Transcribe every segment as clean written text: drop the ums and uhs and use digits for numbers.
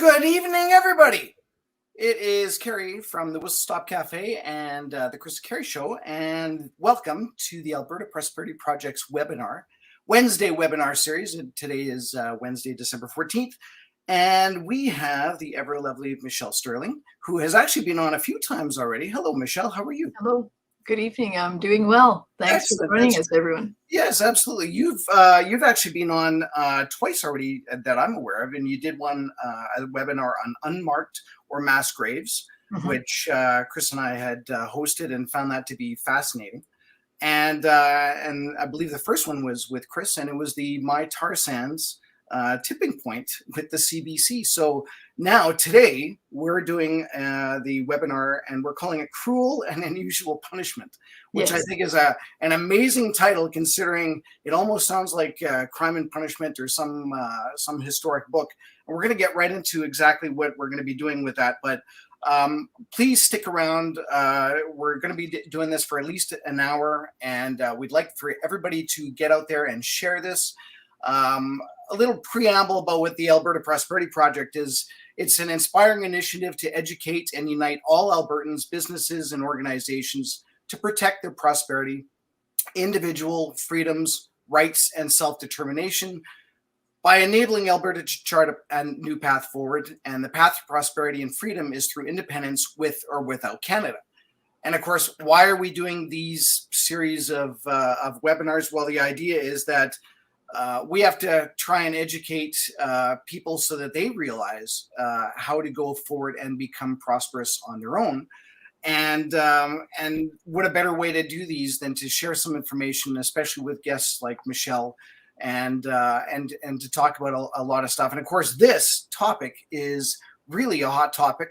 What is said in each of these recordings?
Good evening, everybody. It is Kerry from the Whistle Stop Cafe and the Chris Kerry Show, and welcome to the Alberta Prosperity Project's Wednesday webinar series. And today is Wednesday, December 14th, and we have the ever lovely Michelle Stirling, who has actually been on a few times already. Hello, Michelle. How are you? Hello. Good evening. I'm doing well. Thanks for joining us, everyone. Yes, absolutely. You've actually been on twice already that I'm aware of, and you did a webinar on unmarked or mass graves, which Chris and I had hosted and found that to be fascinating. And I believe the first one was with Chris, and it was the My Tar Sands tipping point with the CBC. So now today we're doing the webinar, and we're calling it Cruel and Unusual Punishment, which I think is an amazing title, considering it almost sounds like Crime and Punishment or some historic book. And we're going to get right into exactly what we're going to be doing with that. But please stick around. We're going to be doing this for at least an hour, and we'd like for everybody to get out there and share this. A little preamble about what the Alberta Prosperity Project is. It's an inspiring initiative to educate and unite all Albertans, businesses, and organizations to protect their prosperity, individual freedoms, rights, and self-determination by enabling Alberta to chart a new path forward. And the path to prosperity and freedom is through independence, with or without Canada. And of course, why are we doing these series of webinars? Well, the idea is that we have to try and educate people so that they realize how to go forward and become prosperous on their own. And what a better way to do these than to share some information, especially with guests like Michelle, and to talk about a lot of stuff. And of course, this topic is really a hot topic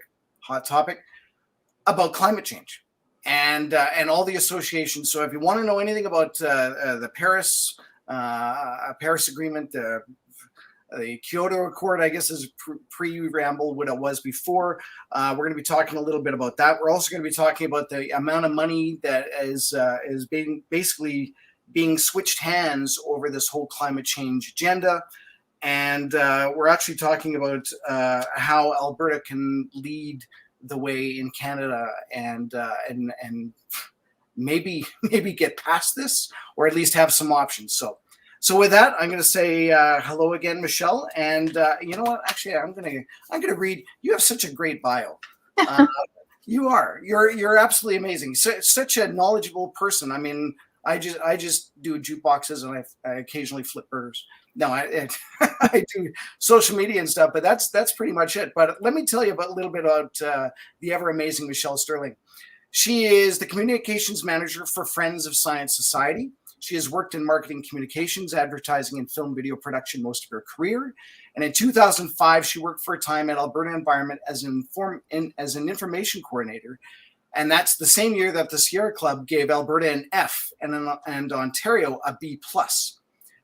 about climate change and all the associations. So if you want to know anything about the Paris Agreement, the Kyoto Accord, I guess, is pre-ramble what it was before. We're going to be talking a little bit about that. We're also going to be talking about the amount of money that is being switched hands over this whole climate change agenda. And we're actually talking about how Alberta can lead the way in Canada and maybe get past this, or at least have some options. So with that, I'm going to say hello again, Michelle. And you know what? Actually, I'm going to read. You have such a great bio. You're absolutely amazing. Such a knowledgeable person. I mean, I just do jukeboxes, and I occasionally flip burgers. No, I do social media and stuff, but that's pretty much it. But let me tell you a little bit about the ever amazing Michelle Stirling. She is the communications manager for Friends of Science Society. She has worked in marketing communications, advertising, and film video production most of her career. And in 2005, she worked for a time at Alberta Environment as an information coordinator. And that's the same year that the Sierra Club gave Alberta an F and Ontario a B+.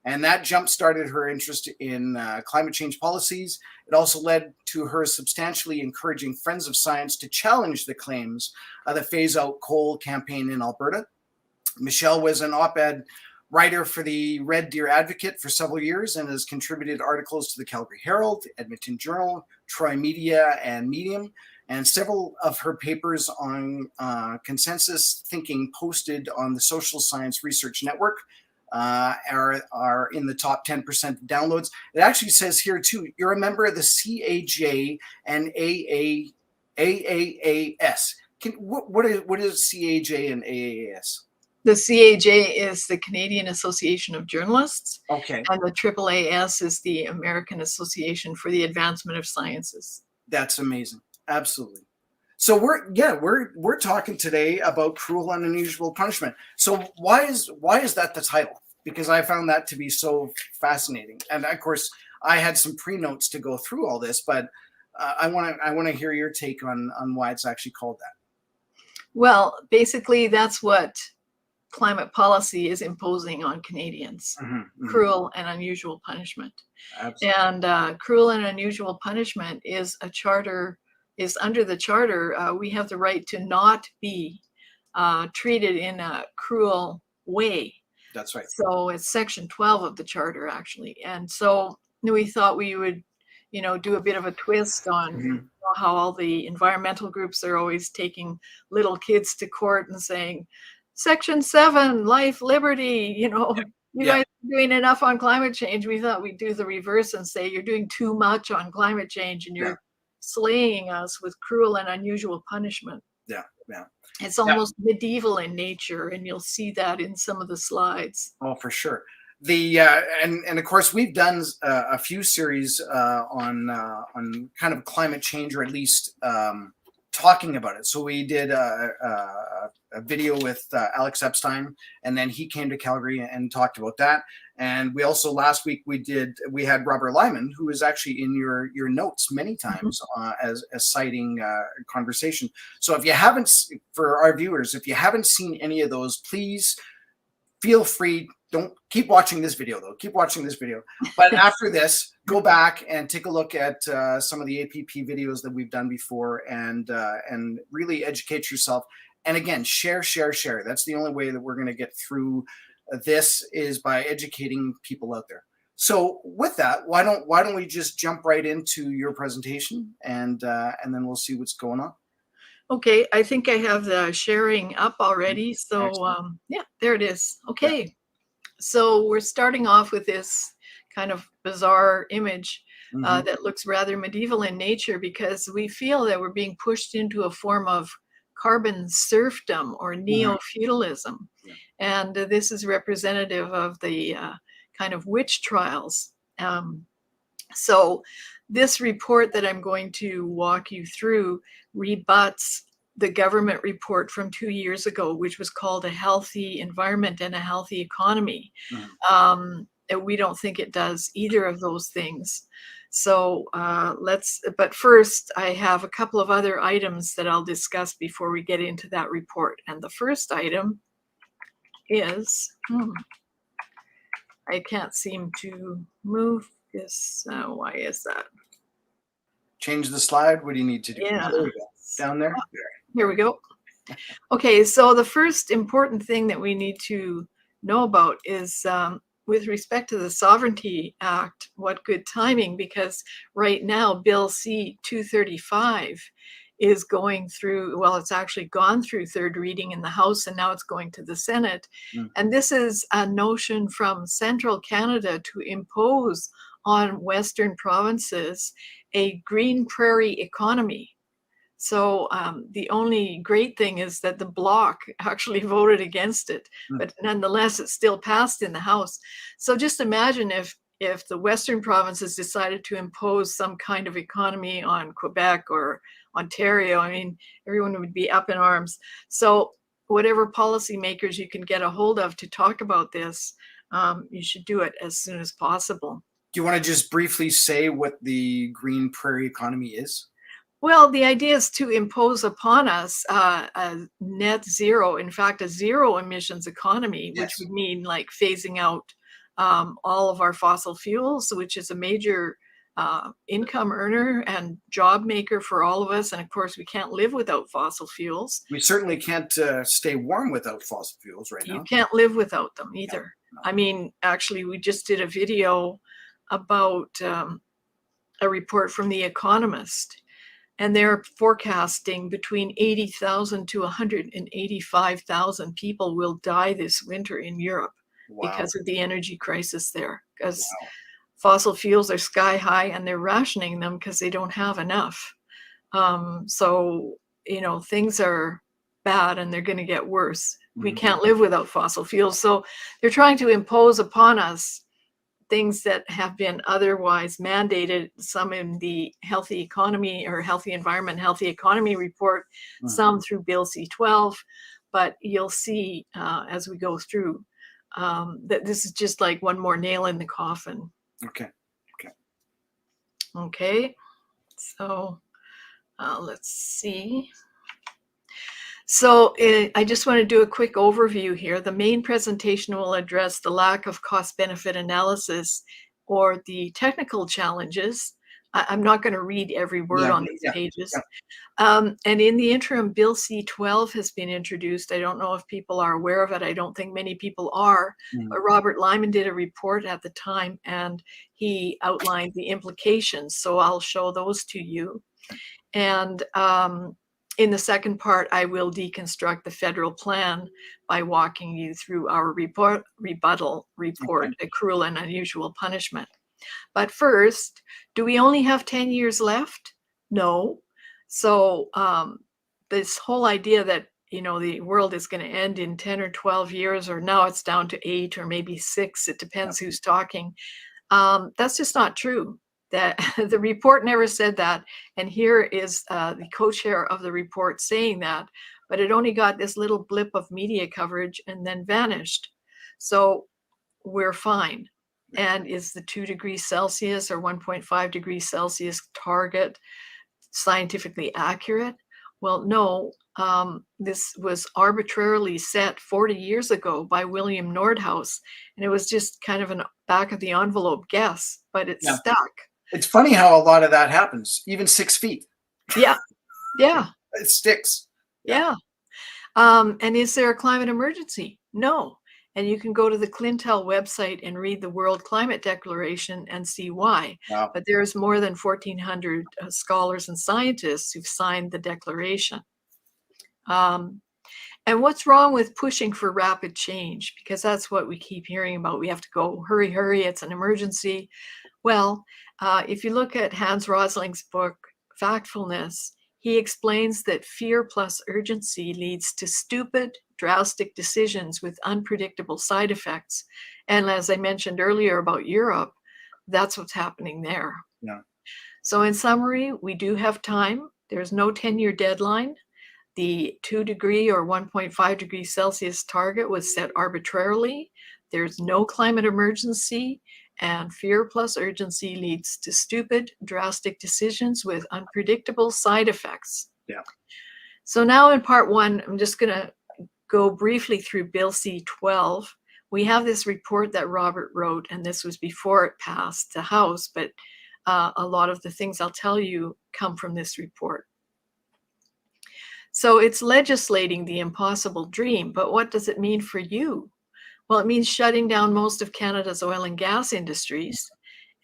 And that jump-started her interest in climate change policies. It also led to her substantially encouraging Friends of Science to challenge the claims of the Phase Out Coal campaign in Alberta. Michelle was an op-ed writer for the Red Deer Advocate for several years and has contributed articles to the Calgary Herald, Edmonton Journal, Troy Media, and Medium. And several of her papers on consensus thinking posted on the Social Science Research Network are in the top 10% downloads. It actually says here too, you're a member of the CAJ and AAAS. What is CAJ and AAAS? The CAJ is the Canadian Association of Journalists. Okay. And the AAAS is the American Association for the Advancement of Sciences. That's amazing. Absolutely. So we're talking today about cruel and unusual punishment. So why is that the title? Because I found that to be so fascinating. And of course, I had some pre-notes to go through all this, but I want to hear your take on why it's actually called that. Well, basically, that's what climate policy is imposing on Canadians. Cruel and unusual punishment. Absolutely. And cruel and unusual punishment is under the charter. We have the right to not be treated in a cruel way. That's right. So it's section 12 of the charter, actually. And so we thought we would do a bit of a twist on how all the environmental groups are always taking little kids to court and saying, Section 7, life, liberty, you guys are doing enough on climate change. We thought we'd do the reverse and say you're doing too much on climate change and you're slaying us with cruel and unusual punishment. Yeah. It's almost medieval in nature, and you'll see that in some of the slides. Oh, for sure. And of course we've done a few series on kind of climate change, or at least talking about it. So we did a video with Alex Epstein, and then he came to Calgary and talked about that. And we also, last week we had Robert Lyman, who is actually in your notes many times as citing conversation. So if you haven't, for our viewers, if you haven't seen any of those, please feel free. Don't keep watching this video though. Keep watching this video. But after this, go back and take a look at some of the APP videos that we've done before, and really educate yourself. And again, share. That's the only way that we're going to get through this, is by educating people out there. So with that, why don't we just jump right into your presentation, and then we'll see what's going on. Okay, I think I have the sharing up already. So yeah, there it is. Okay. Yeah. So we're starting off with this kind of bizarre image that looks rather medieval in nature, because we feel that we're being pushed into a form of carbon serfdom or neo-feudalism. And this is representative of the kind of witch trials. So this report that I'm going to walk you through rebuts the government report from 2 years ago, which was called A Healthy Environment and a Healthy Economy. We don't think it does either of those things. So but first I have a couple of other items that I'll discuss before we get into that report. And the first item is, I can't seem to move this. Why is that? Change the slide. What do you need to do? Yeah. There we go. Down there. Here we go. Okay, so the first important thing that we need to know about is with respect to the Sovereignty Act, what good timing, because right now Bill C-235 is going through, well, it's actually gone through third reading in the House, and now it's going to the Senate. And this is a notion from central Canada to impose on Western provinces a green prairie economy. So the only great thing is that the Bloc actually voted against it, but nonetheless, it still passed in the House. So just imagine if the Western provinces decided to impose some kind of economy on Quebec or Ontario. I mean, everyone would be up in arms. So whatever policymakers you can get a hold of to talk about this, you should do it as soon as possible. Do you want to just briefly say what the green prairie economy is? Well, the idea is to impose upon us a net zero, in fact, a zero emissions economy, which would mean like phasing out all of our fossil fuels, which is a major income earner and job maker for all of us. And of course, we can't live without fossil fuels. We certainly can't stay warm without fossil fuels right now. You can't live without them either. No. I mean, actually, we just did a video about a report from The Economist. And they're forecasting between 80,000 to 185,000 people will die this winter in Europe because of the energy crisis there. Because fossil fuels are sky high and they're rationing them because they don't have enough. So, things are bad and they're going to get worse. We can't live without fossil fuels. So they're trying to impose upon us things that have been otherwise mandated, some in the Healthy Economy or Healthy Environment, Healthy Economy report, some through Bill C-12, but you'll see as we go through that this is just like one more nail in the coffin. Okay, so let's see. So I just want to do a quick overview here. The main presentation will address the lack of cost-benefit analysis or the technical challenges I'm not going to read every word Yeah, on these yeah, pages. yeah. And in the interim, Bill C-12 has been introduced. I don't know if people are aware of it. I don't think many people are. Mm. But Robert Lyman did a report at the time, and he outlined the implications. So I'll show those to you. And in the second part, I will deconstruct the federal plan by walking you through our rebuttal report, Okay. accrual and unusual punishment. But first, do we only have 10 years left? No. So this whole idea that, the world is going to end in 10 or 12 years, or now it's down to 8 or maybe 6, it depends who's talking. That's just not true. That the report never said that. And here is the co-chair of the report saying that, but it only got this little blip of media coverage and then vanished. So we're fine. And is the 2 degrees Celsius or 1.5 degrees Celsius target scientifically accurate? Well, no. This was arbitrarily set 40 years ago by William Nordhaus, and it was just kind of an back of the envelope guess, but it Yeah. stuck. It's funny how a lot of that happens, even 6 feet. Yeah. Yeah. It sticks. Yeah. And is there a climate emergency? No. And you can go to the Clintel website and read the World Climate Declaration and see why. Wow. But there's more than 1,400 scholars and scientists who've signed the declaration. And what's wrong with pushing for rapid change? Because that's what we keep hearing about. We have to go, hurry, hurry, it's an emergency. Well, if you look at Hans Rosling's book, Factfulness, he explains that fear plus urgency leads to stupid, drastic decisions with unpredictable side effects. And as I mentioned earlier about Europe, that's what's happening there. Yeah. So in summary, we do have time. There's no 10-year deadline. The 2 degree or 1.5 degrees Celsius target was set arbitrarily. There's no climate emergency, and fear plus urgency leads to stupid, drastic decisions with unpredictable side effects. Yeah. So now in part 1, I'm just going to go briefly through Bill C-12. We have this report that Robert wrote, and this was before it passed the House, but a lot of the things I'll tell you come from this report. So it's legislating the impossible dream, but what does it mean for you? Well, it means shutting down most of Canada's oil and gas industries.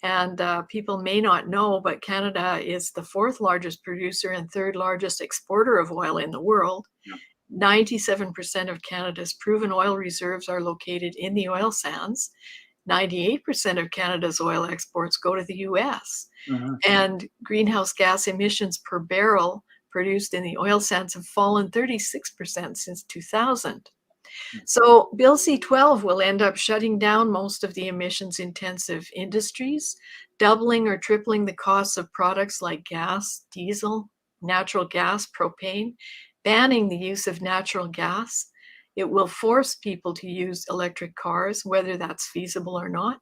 And people may not know, but Canada is the 4th largest producer and 3rd largest exporter of oil in the world. Yeah. 97% of Canada's proven oil reserves are located in the oil sands. 98% of Canada's oil exports go to the US. Mm-hmm. And greenhouse gas emissions per barrel produced in the oil sands have fallen 36% since 2000. So Bill C-12 will end up shutting down most of the emissions-intensive industries, doubling or tripling the costs of products like gas, diesel, natural gas, propane, banning the use of natural gas. It will force people to use electric cars, whether that's feasible or not.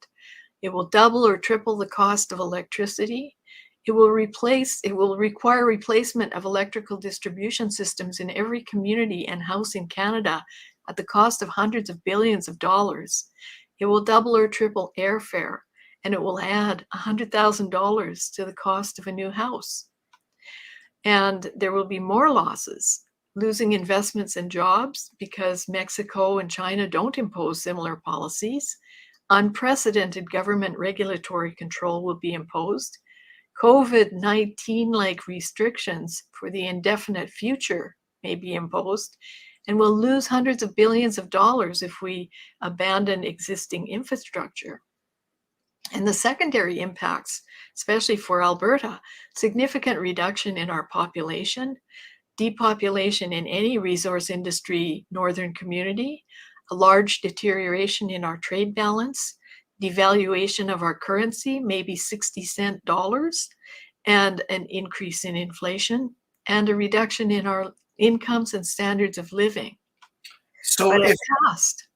It will double or triple the cost of electricity. It will require replacement of electrical distribution systems in every community and house in Canada at the cost of hundreds of billions of dollars. It will double or triple airfare, and it will add $100,000 to the cost of a new house. And there will be more losses, losing investments and jobs because Mexico and China don't impose similar policies. Unprecedented government regulatory control will be imposed. COVID-19-like restrictions for the indefinite future may be imposed, and we'll lose hundreds of billions of dollars if we abandon existing infrastructure. And the secondary impacts, especially for Alberta, significant reduction in our population, depopulation in any resource industry northern community, a large deterioration in our trade balance, devaluation of our currency, maybe 60-cent dollars, and an increase in inflation, and a reduction in our incomes and standards of living. So but if it passed.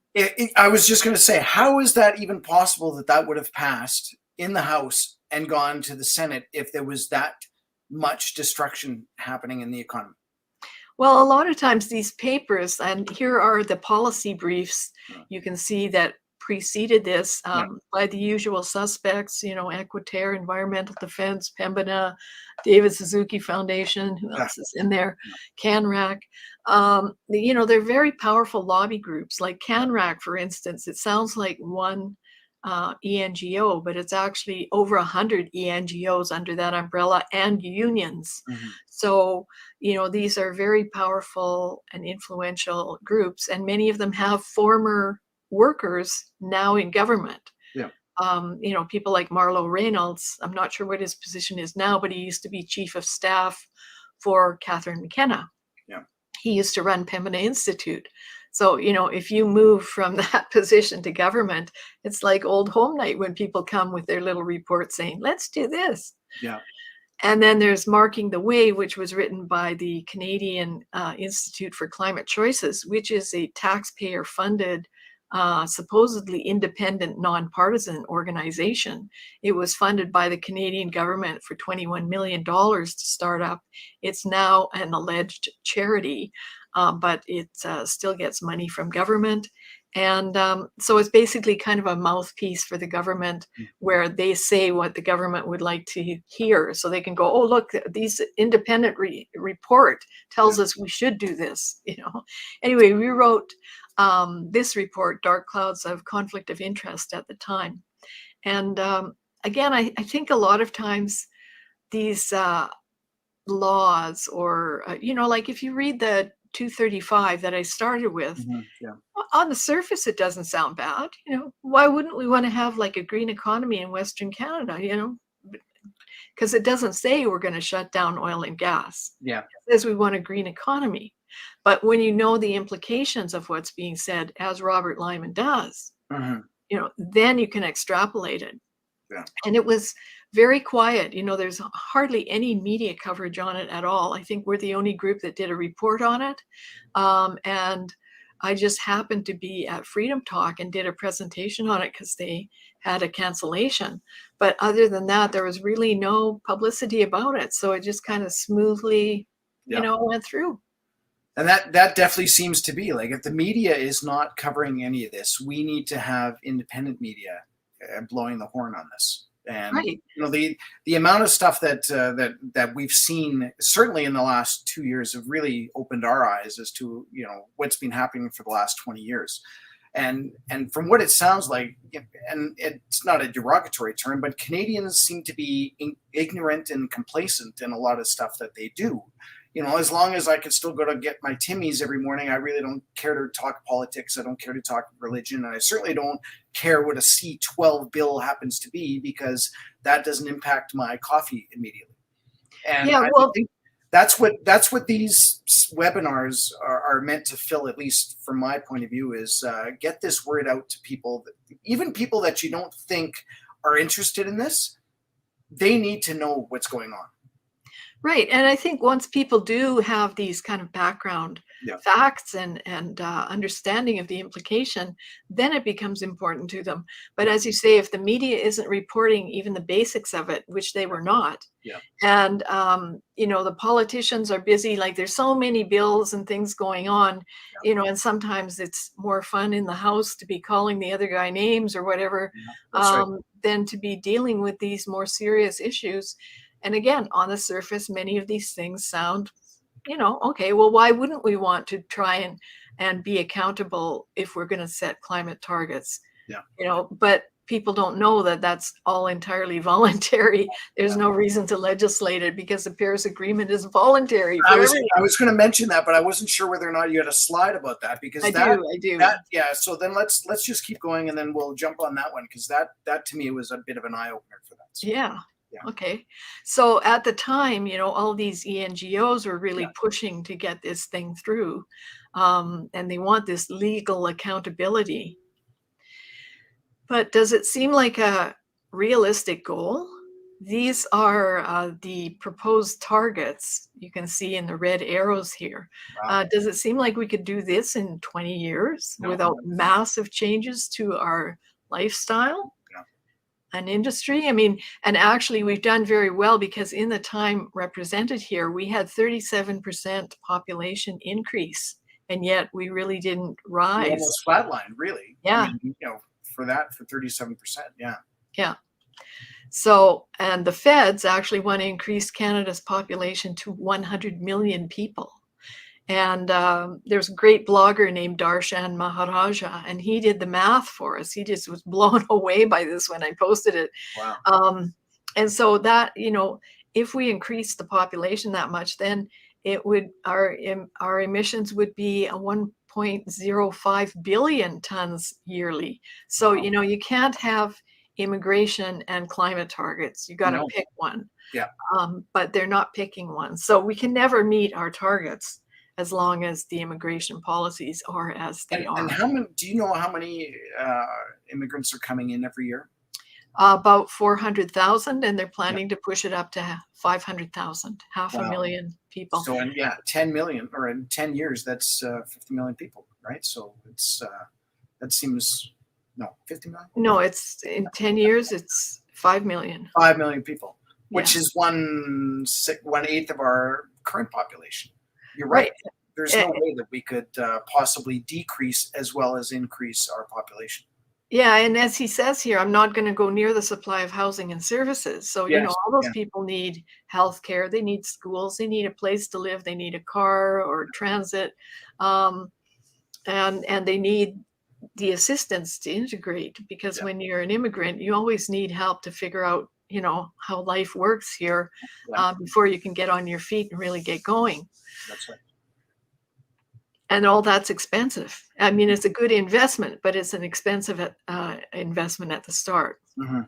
I was just going to say, how is that even possible that would have passed in the House and gone to the Senate if there was that much destruction happening in the economy? Well, a lot of times these papers, and here are the policy briefs, you can see that preceded this Yeah. by the usual suspects, Equiterre, Environmental Defense, Pembina, David Suzuki Foundation, who Yeah. else is in there? CanRac. They're very powerful lobby groups. Like CanRac, for instance, it sounds like one ENGO, but it's actually over 100 ENGOs under that umbrella and unions. Mhm. So, these are very powerful and influential groups, and many of them have former workers now in government. Yeah. People like Marlo Reynolds, I'm not sure what his position is now, but he used to be chief of staff for Catherine McKenna. Yeah. He used to run Pembina Institute. So, if you move from that position to government, it's like old home night when people come with their little report saying, let's do this. Yeah. And then there's Marking the Way, which was written by the Canadian Institute for Climate Choices, which is a taxpayer-funded, supposedly independent, nonpartisan organization. It was funded by the Canadian government for $21 million to start up. It's now an alleged charity, but it still gets money from government. And so it's basically kind of a mouthpiece for the government, where they say what the government would like to hear. So they can go, oh, look, these independent report tells us we should do this. Anyway, we wrote this report, Dark Clouds of Conflict of Interest, at the time. And again, I think a lot of times these laws, or, like if you read the 235 that I started with, Yeah. on the surface, it doesn't sound bad. Why wouldn't we want to have like a green economy in Western Canada, because it doesn't say we're going to shut down oil and gas. Yeah. It says we want a green economy. But when you know the implications of what's being said, as Robert Lyman does, then you can extrapolate it. Yeah. And it was very quiet. There's hardly any media coverage on it at all. I think we're the only group that did a report on it. And I just happened to be at Freedom Talk and did a presentation on it because they had a cancellation. But other than that, there was really no publicity about it. So it just kind of smoothly, went through. And that definitely seems to be like, if the media is not covering any of this, we need to have independent media blowing the horn on this. And right. The amount of stuff that we've seen, certainly in the last 2 years, have really opened our eyes as to what's been happening for the last 20 years. And from what it sounds like, and it's not a derogatory term, but Canadians seem to be ignorant and complacent in a lot of stuff that they do. As long as I can still go to get my Timmies every morning, I really don't care to talk politics. I don't care to talk religion. And I certainly don't care what a C12 bill happens to be, because that doesn't impact my coffee immediately. And yeah, I think that's what these webinars are meant to fill, at least from my point of view, is get this word out to people, even people that you don't think are interested in this. They need to know what's going on. Right. And I think once people do have these kind of background facts and understanding of the implication, then it becomes important to them. But as you say, if the media isn't reporting even the basics of it, which they were not, and, the politicians are busy, like there's so many bills and things going on, and sometimes it's more fun in the House to be calling the other guy names or whatever, than to be dealing with these more serious issues. And again, on the surface, many of these things sound, okay, well, why wouldn't we want to try and be accountable if we're going to set climate targets? But people don't know that that's all entirely voluntary. There's no reason to legislate it, because the Paris Agreement is voluntary. I was going to mention that, but I wasn't sure whether or not you had a slide about that, because I do. So then let's just keep going, and then we'll jump on that one, because that to me was a bit of an eye opener for that. So. Yeah. Okay. So at the time, all these ENGOs were really pushing to get this thing through, and they want this legal accountability. But does it seem like a realistic goal? These are the proposed targets you can see in the red arrows here. Wow. Does it seem like we could do this in 20 years without massive changes to our lifestyle? An industry? And actually we've done very well, because in the time represented here, we had 37% population increase, and yet we really didn't rise. Almost flatlined, really. Yeah. for that, for 37%. Yeah. Yeah. So, and the feds actually want to increase Canada's population to 100 million people. And there's a great blogger named Darshan Maharaja, and he did the math for us. He just was blown away by this when I posted it. Wow. And so that, if we increase the population that much, then it would our emissions would be a 1.05 billion tons yearly. So, Wow. you can't have immigration and climate targets. You got to No. pick one. Yeah. But they're not picking one. So we can never meet our targets as long as the immigration policies are as they are. And how many? Do you know how many immigrants are coming in every year? About 400,000, and they're planning to push it up to 500,000, half a million people. So, 10 million, or in 10 years, that's 50 million people, right? So it's that seems 50 million. No, it's in 10 years, it's 5 million. 5 million people, which is 1/8 of our current population. You're right. There's no way that we could possibly decrease as well as increase our population. Yeah, and as he says here, I'm not going to go near the supply of housing and services. So, all those people need health care, they need schools, they need a place to live, they need a car or transit, and they need the assistance to integrate, because when you're an immigrant, you always need help to figure out, how life works here before you can get on your feet and really get going. That's right. And all that's expensive. I mean, it's a good investment, but it's an expensive investment at the start. And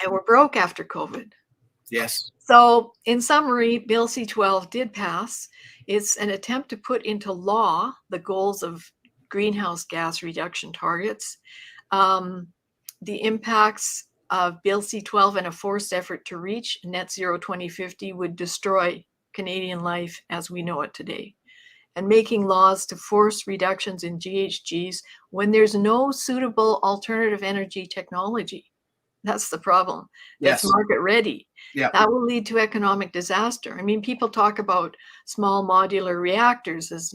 we're broke after COVID. Yes. So in summary, Bill C-12 did pass. It's an attempt to put into law the goals of greenhouse gas reduction targets. The impacts of Bill C-12 and a forced effort to reach net zero 2050 would destroy Canadian life as we know it today. And making laws to force reductions in GHGs when there's no suitable alternative energy technology. That's the problem. That's market ready. Yeah. That will lead to economic disaster. I mean, people talk about small modular reactors, as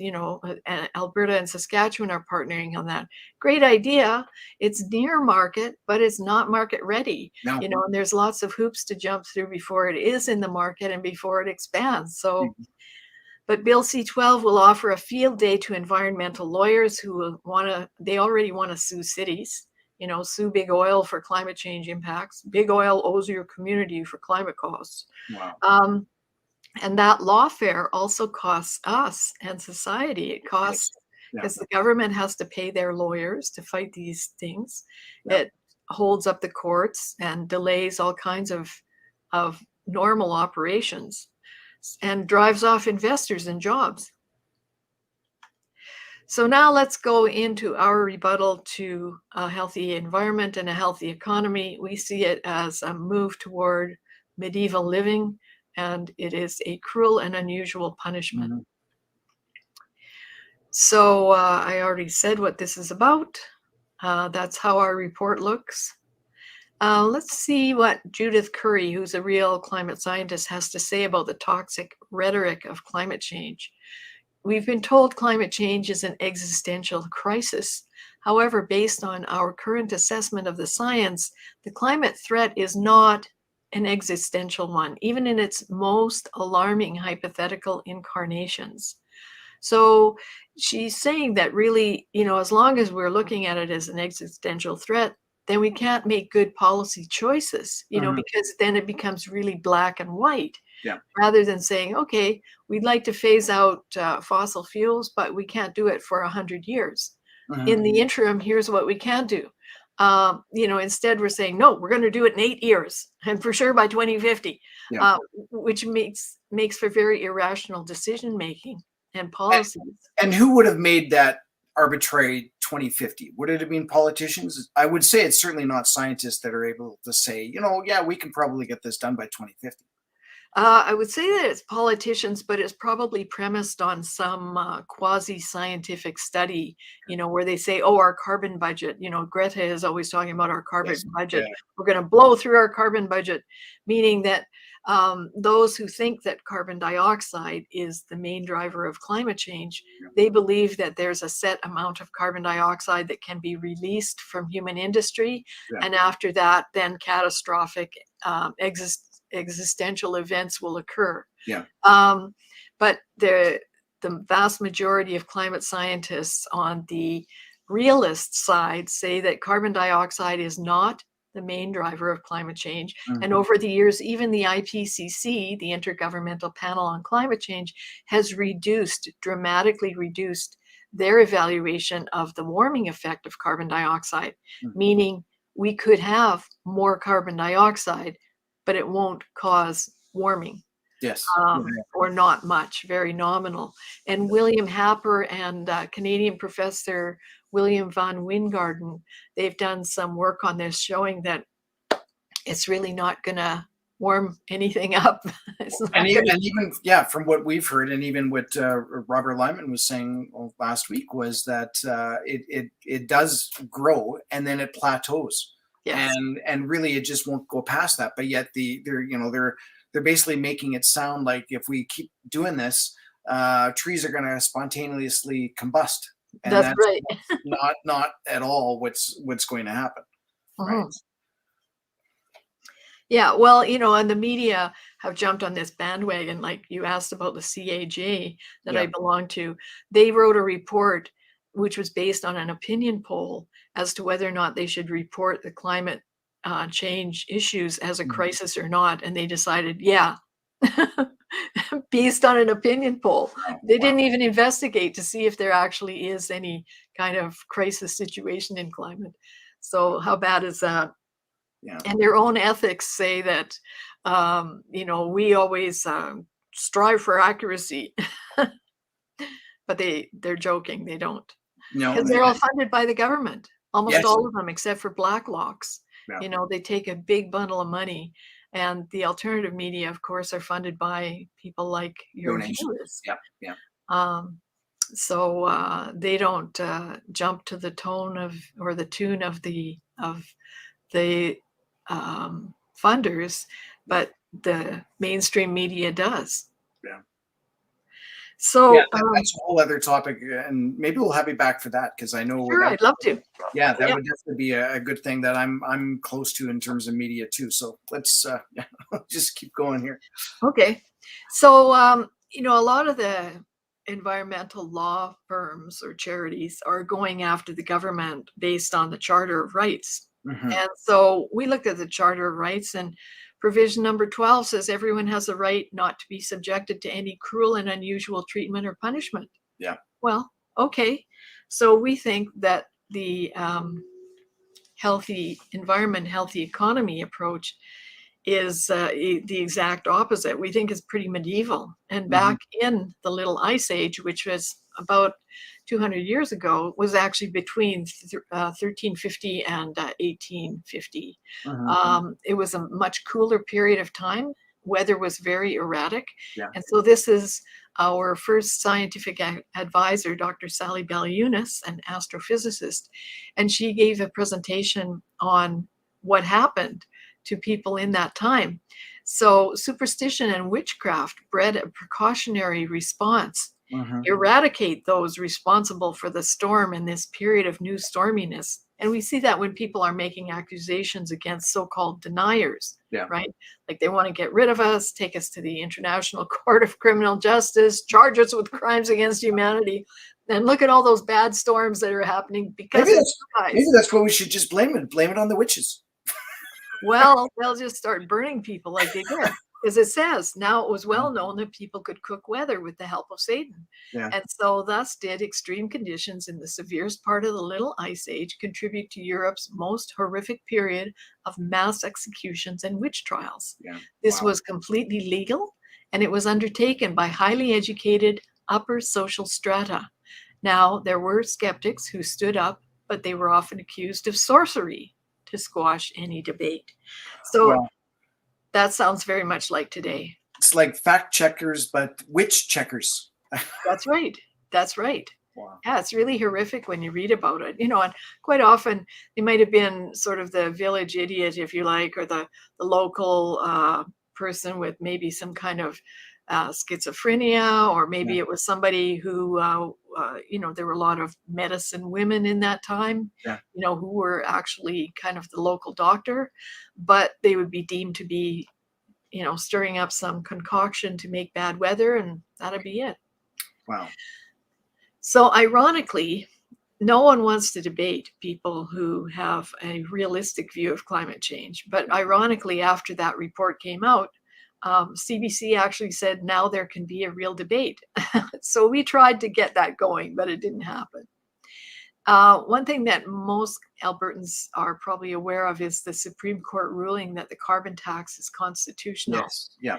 Alberta and Saskatchewan are partnering on that. Great idea. It's near market, but it's not market ready. No. And there's lots of hoops to jump through before it is in the market and before it expands. So. But Bill C-12 will offer a field day to environmental lawyers who they already want to sue cities, sue Big Oil for climate change impacts. Big Oil owes your community for climate costs. Wow. And that lawfare also costs us and society. It costs because the government has to pay their lawyers to fight these things. It holds up the courts and delays all kinds of normal operations, and drives off investors and jobs. So now let's go into our rebuttal to a healthy environment and a healthy economy. We see it as a move toward medieval living, and it is a cruel and unusual punishment. So I already said what this is about. That's how our report looks. Let's see what Judith Curry, who's a real climate scientist, has to say about the toxic rhetoric of climate change. We've been told climate change is an existential crisis. However, based on our current assessment of the science, the climate threat is not an existential one, even in its most alarming hypothetical incarnations. So she's saying that really, as long as we're looking at it as an existential threat, then we can't make good policy choices, because then it becomes really black and white, rather than saying, okay, we'd like to phase out fossil fuels, but we can't do it for 100 years. In the interim, here's what we can do. Instead we're saying, no, we're going to do it in 8 years and for sure by 2050, which makes for very irrational decision-making and policies. And who would have made that arbitrary 2050? Would it have been politicians? I would say it's certainly not scientists that are able to say, we can probably get this done by 2050. I would say that it's politicians, but it's probably premised on some quasi-scientific study, where they say, oh, our carbon budget, Greta is always talking about our carbon Yes. budget. Yeah. We're going to blow through our carbon budget, meaning that those who think that carbon dioxide is the main driver of climate change, they believe that there's a set amount of carbon dioxide that can be released from human industry. Yeah. And after that, then catastrophic existential events will occur. Yeah. But the vast majority of climate scientists on the realist side say that carbon dioxide is not the main driver of climate change. Mm-hmm. And over the years, even the IPCC, the Intergovernmental Panel on Climate Change, has dramatically reduced their evaluation of the warming effect of carbon dioxide, meaning we could have more carbon dioxide, but it won't cause warming. Yes. Or not much, very nominal. And William Happer and Canadian professor William van Wijngaarden, they've done some work on this showing that it's really not going to warm anything up. And even from what we've heard, and even what Robert Lyman was saying last week, was that it does grow and then it plateaus. Yes. And really it just won't go past that. But yet they're basically making it sound like if we keep doing this, trees are going to spontaneously combust. And that's right. not at all what's going to happen. Right. Yeah, well, and the media have jumped on this bandwagon. Like you asked about the CAJ that I belong to. They wrote a report which was based on an opinion poll as to whether or not they should report the climate change issues as a crisis or not. And they decided, based on an opinion poll. They didn't even investigate to see if there actually is any kind of crisis situation in climate. So how bad is that? Yeah. And their own ethics say that, we always strive for accuracy. But they're joking. They don't. No, because they're all funded by the government. Almost all of them, except for Blacklocks. Yeah. They take a big bundle of money. And the alternative media, of course, are funded by people like your viewers. So they don't jump to the tone of or the tune of the funders, but the mainstream media does. Yeah. So that's a whole other topic, and maybe we'll have you back for that because I know. Sure, I'd love to. Yeah, that would definitely be a good thing that I'm close to in terms of media too. So let's just keep going here. Okay, so a lot of the environmental law firms or charities are going after the government based on the Charter of Rights, and so we looked at the Charter of Rights and. Provision number 12 says everyone has a right not to be subjected to any cruel and unusual treatment or punishment. Yeah. Well, okay. So we think that the healthy environment, healthy economy approach is the exact opposite. We think is pretty medieval. And back in the Little Ice Age, which was about 200 years ago, was actually between 1350 and 1850. It was a much cooler period of time. Weather was very erratic. Yeah. And so this is our first scientific advisor, Dr. Sally Baliunas, an astrophysicist. And she gave a presentation on what happened to people in that time. So superstition and witchcraft bred a precautionary response. Eradicate those responsible for the storm in this period of new storminess. And we see that when people are making accusations against so-called deniers, right? Like they want to get rid of us, take us to the International Court of Criminal Justice, charge us with crimes against humanity. And look at all those bad storms that are happening because maybe that's what we should just blame it on the witches. Well, they'll just start burning people like they did. As it says, now it was well known that people could cook weather with the help of Satan. Yeah. And so thus did extreme conditions in the severest part of the Little Ice Age contribute to Europe's most horrific period of mass executions and witch trials. Yeah. This was completely legal, and it was undertaken by highly educated upper social strata. Now, there were skeptics who stood up, but they were often accused of sorcery to squash any debate. So that sounds very much like today. it's like fact checkers, but witch checkers. That's right. That's right. Wow. Yeah, it's really horrific when you read about it, and quite often they might have been sort of the village idiot, if you like, or the local person with maybe some kind of schizophrenia, or maybe it was somebody who, there were a lot of medicine women in that time, who were actually kind of the local doctor, but they would be deemed to be, stirring up some concoction to make bad weather, and that'd be it. Wow. So ironically, no one wants to debate people who have a realistic view of climate change. But ironically, after that report came out, CBC actually said now there can be a real debate. So we tried to get that going, but it didn't happen. One thing that most Albertans are probably aware of is the Supreme Court ruling that the carbon tax is constitutional. Yes. Yeah.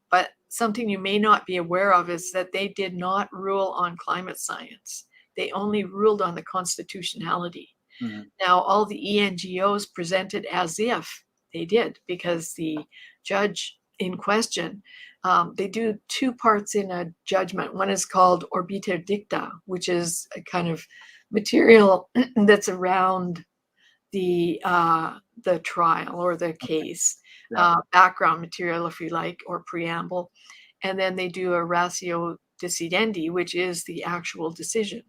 But something you may not be aware of is that they did not rule on climate science. They only ruled on the constitutionality. Mm-hmm. Now, all the ENGOs presented as if they did, because the judge in question, they do two parts in a judgment. One is called obiter dicta, which is a kind of material that's around the trial or the case. Background material, if you like, or preamble. And then they do a ratio decidendi, which is the actual decision.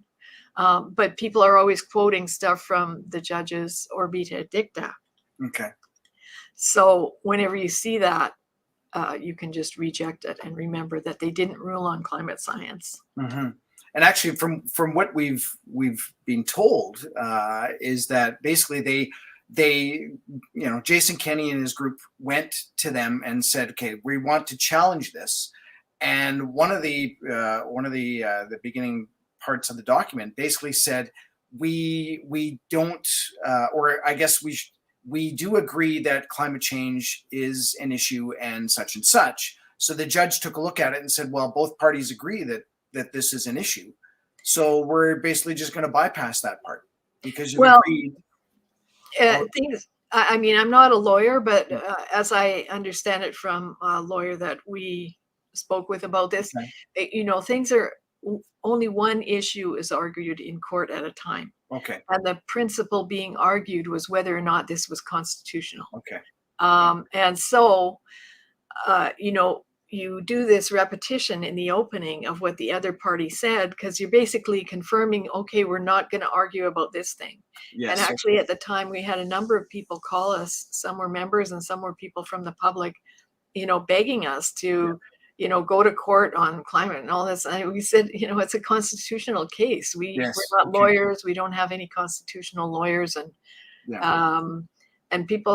But people are always quoting stuff from the judge's obiter dicta. Okay. So whenever you see that, you can just reject it and remember that they didn't rule on climate science. Mm-hmm. And actually, from what we've been told, is that basically they Jason Kenney and his group went to them and said, okay, we want to challenge this. And one of the beginning parts of the document basically said, we don't, or I guess we do agree that climate change is an issue and such. So the judge took a look at it and said, well, both parties agree that this is an issue. So we're basically just going to bypass that part because you've agreed. I'm not a lawyer, but as I understand it from a lawyer that we spoke with about this, things are only one issue is argued in court at a time. Okay. And the principle being argued was whether or not this was constitutional. Okay. And so, you do this repetition in the opening of what the other party said, because you're basically confirming, okay, we're not going to argue about this thing. Yes. And actually at the time we had a number of people call us. Some were members and some were people from the public, begging us to, go to court on climate and all this. And we said, it's a constitutional case. We're not lawyers. We don't have any constitutional lawyers. And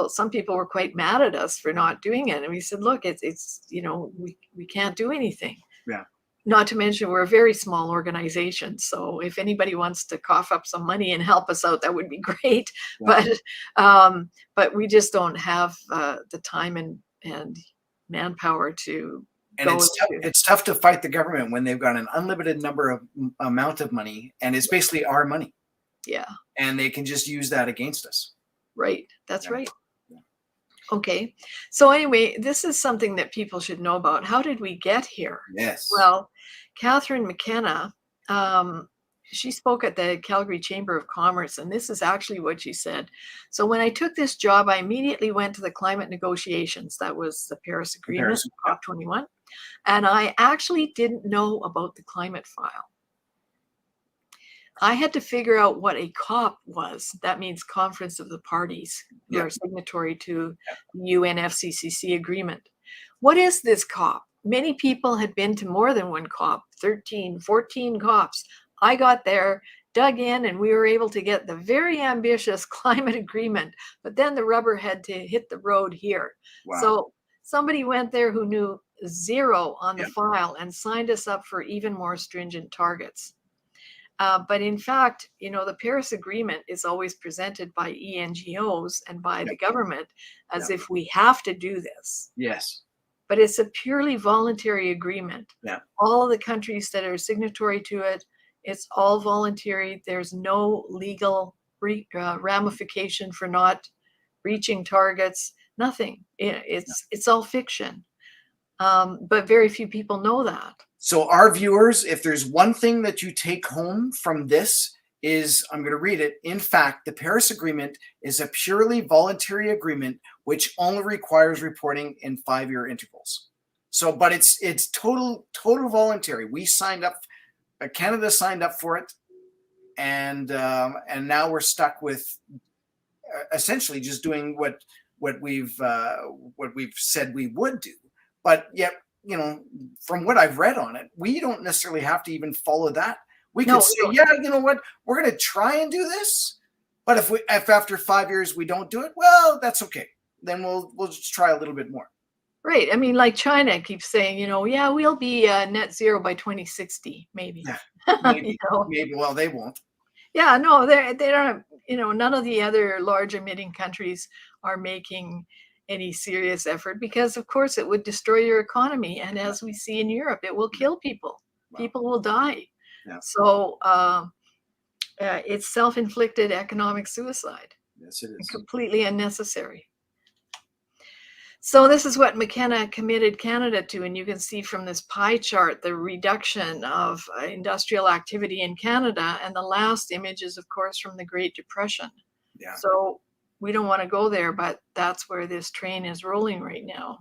some people were quite mad at us for not doing it. And we said, look, it's we can't do anything. Yeah. Not to mention we're a very small organization. So if anybody wants to cough up some money and help us out, that would be great. Yeah. But we just don't have the time and manpower to. And it's tough to fight the government when they've got an unlimited amount of money, and it's basically our money. Yeah. And they can just use that against us. Right. That's right. Yeah. Okay. So anyway, this is something that people should know about. How did we get here? Yes. Well, Catherine McKenna, she spoke at the Calgary Chamber of Commerce, and this is actually what she said. So when I took this job, I immediately went to the climate negotiations. That was the Paris Agreement, COP21. And I actually didn't know about the climate file. I had to figure out what a COP was. That means Conference of the Parties who are signatory to the UNFCCC agreement. What is this COP? Many people had been to more than one COP, 13, 14 COPs. I got there, dug in, and we were able to get the very ambitious climate agreement. But then the rubber had to hit the road here. Wow. So somebody went there who knew zero on the file and signed us up for even more stringent targets. But in fact, the Paris Agreement is always presented by ENGOs and by the government as if we have to do this. Yes. But it's a purely voluntary agreement. Yeah. All of the countries that are signatory to it, it's all voluntary. There's no legal ramification for not reaching targets. Nothing. It's all fiction. But very few people know that. So our viewers, if there's one thing that you take home from this is, I'm going to read it. In fact, the Paris Agreement is a purely voluntary agreement which only requires reporting in 5-year intervals. So, but it's total voluntary. We signed up, Canada signed up for it, and now we're stuck with essentially just doing what we've said we would do. But yet, from what I've read on it, we don't necessarily have to even follow that. We could say, yeah, you know what, we're going to try and do this, but if after 5 years we don't do it, well, that's okay. Then we'll just try a little bit more. Right. I mean, like China keeps saying, yeah, we'll be net zero by 2060, maybe. Yeah, maybe. Maybe. Well, they won't. Yeah, no, they don't. None of the other large emitting countries are making any serious effort because, of course, it would destroy your economy, and as we see in Europe, it will kill people. Wow. People will die. Yeah. So it's self-inflicted economic suicide. Yes, it is. Completely unnecessary. So this is what McKenna committed Canada to, and you can see from this pie chart the reduction of industrial activity in Canada, and the last image is, of course, from the Great Depression. Yeah. So we don't want to go there, but that's where this train is rolling right now.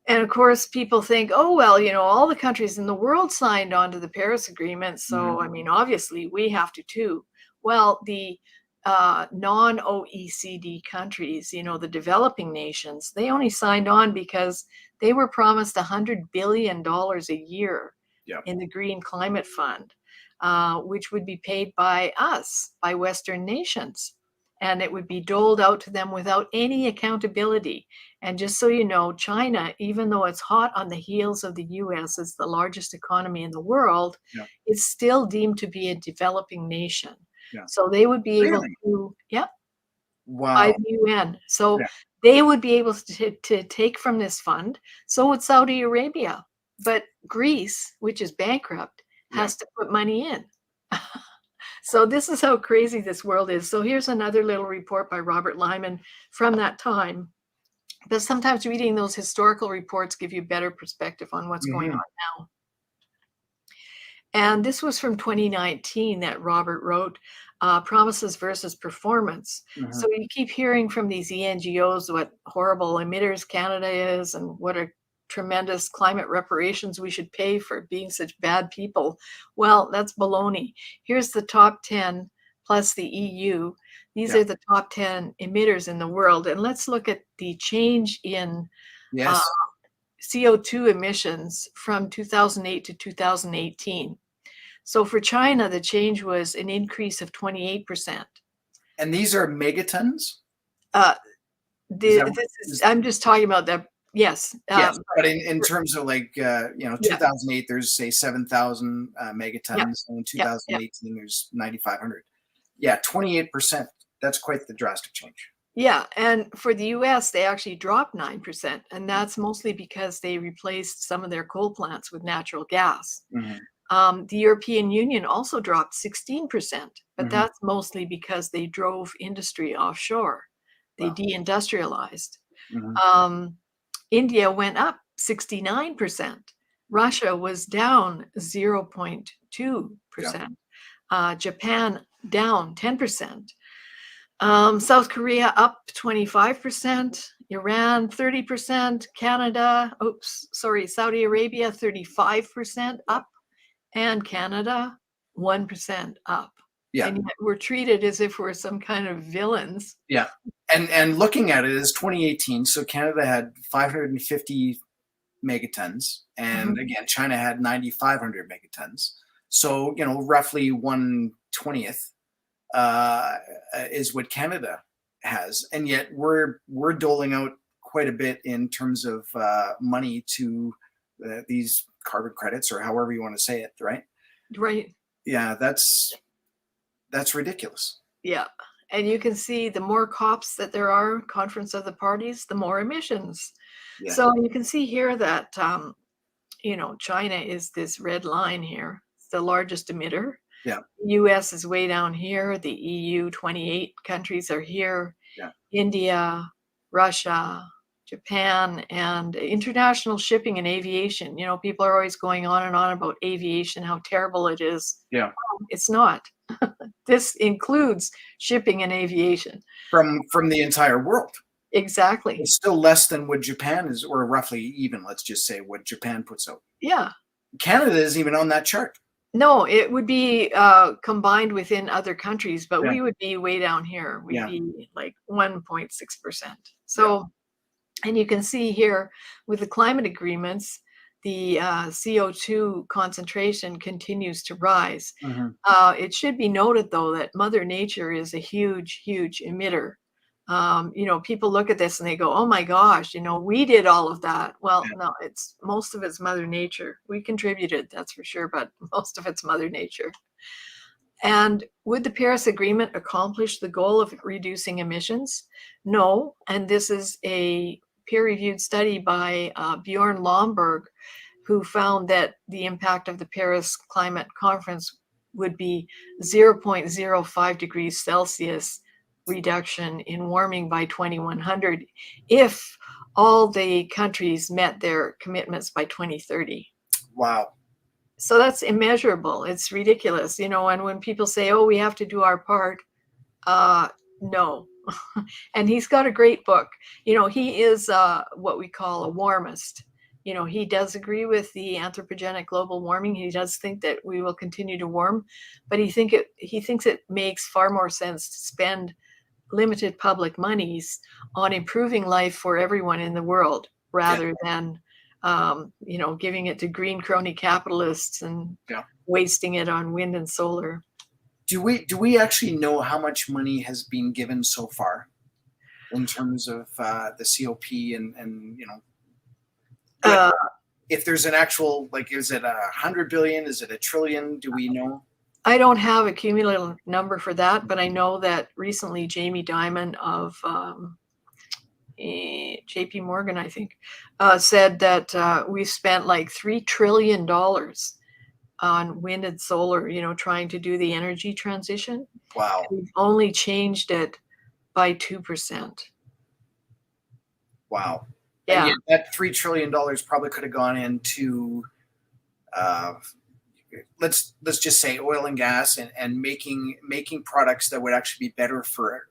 And of course, people think, oh, well, all the countries in the world signed on to the Paris Agreement, so, I mean, obviously we have to too. Well, the non-OECD countries, the developing nations, they only signed on because they were promised $100 billion a year in the Green Climate Fund, which would be paid by us, by Western nations. And it would be doled out to them without any accountability. And just so you know, China, even though it's hot on the heels of the US as the largest economy in the world, it's still deemed to be a developing nation. Yeah. So they would be able to, wow, by the UN. So they would be able to take from this fund. So would Saudi Arabia. But Greece, which is bankrupt, has to put money in. So this is how crazy this world is. So here's another little report by Robert Lyman from that time. But sometimes reading those historical reports give you a better perspective on what's going on now. And this was from 2019 that Robert wrote, Promises versus Performance. So you keep hearing from these ENGOs what horrible emitters Canada is and what a tremendous climate reparations we should pay for being such bad people. Well, that's baloney. Here's the top 10 plus the EU. These are the top 10 emitters in the world. And let's look at the change in CO2 emissions from 2008 to 2018. So for China, the change was an increase of 28%. And these are megatons? I'm just talking about the, yes. Yes, but in terms of 2008, there's say 7,000 megatons, and in 2018, there's 9,500. Yeah, 28%. That's quite the drastic change. Yeah, and for the US, they actually dropped 9%, and that's mostly because they replaced some of their coal plants with natural gas. The European Union also dropped 16%, but that's mostly because they drove industry offshore. They deindustrialized. India went up 69%. Russia was down 0.2%. Japan down 10%. South Korea up 25%. Iran 30%. Canada, Saudi Arabia 35% up. And Canada 1% up. Yeah. And yet we're treated as if we're some kind of villains. Yeah. And looking at it as 2018, so Canada had 550 megatons, and again, China had 9,500 megatons. So, roughly 1/20th is what Canada has, and yet we're doling out quite a bit in terms of money to these carbon credits, or however you want to say it, right? Right. Yeah, that's ridiculous. Yeah. And you can see the more COPs that there are, Conference of the Parties, the more emissions. Yeah. So you can see here that, China is this red line here. It's the largest emitter. Yeah. US is way down here. The EU, 28 countries are here. Yeah. India, Russia, Japan, and international shipping and aviation. You know, people are always going on and on about aviation, how terrible it is. Yeah. It's not. This includes shipping and aviation. From the entire world. Exactly. It's still less than what Japan is, or roughly even, let's just say, what Japan puts out. Yeah. Canada isn't even on that chart. No, it would be combined within other countries, but Yeah. we would be way down here. We'd Yeah. be like 1.6%. So, and you can see here with the climate agreements, the CO2 concentration continues to rise. It should be noted, though, that Mother Nature is a huge, huge emitter. You know, people look at this and they go, oh my gosh, you know, we did all of that. Well, no, most of it's Mother Nature. We contributed, that's for sure, but most of it's Mother Nature. And would the Paris Agreement accomplish the goal of reducing emissions? No. And this is a peer-reviewed study by Bjorn Lomborg, who found that the impact of the Paris Climate Conference would be 0.05 degrees Celsius reduction in warming by 2100 if all the countries met their commitments by 2030. Wow. So that's immeasurable. It's ridiculous, you know, and when people say, oh, we have to do our part, no. And he's got a great book. You know, he is what we call a warmist. You know, he does agree with the anthropogenic global warming. He does think that we will continue to warm, but he thinks it makes far more sense to spend limited public monies on improving life for everyone in the world rather than you know, giving it to green crony capitalists and wasting it on wind and solar. Do we actually know how much money has been given so far in terms of the COP and you know, if there's an actual, like, is it 100 billion? Is it a trillion? Do we know? I don't have a cumulative number for that, but I know that recently Jamie Dimon of JP Morgan, I think, said that we've spent like $3 trillion on wind and solar, you know, trying to do the energy transition. Wow. We've only changed it by 2%. Wow. Yeah. And yet that $3 trillion probably could have gone into, let's just say, oil and gas and making products that would actually be better for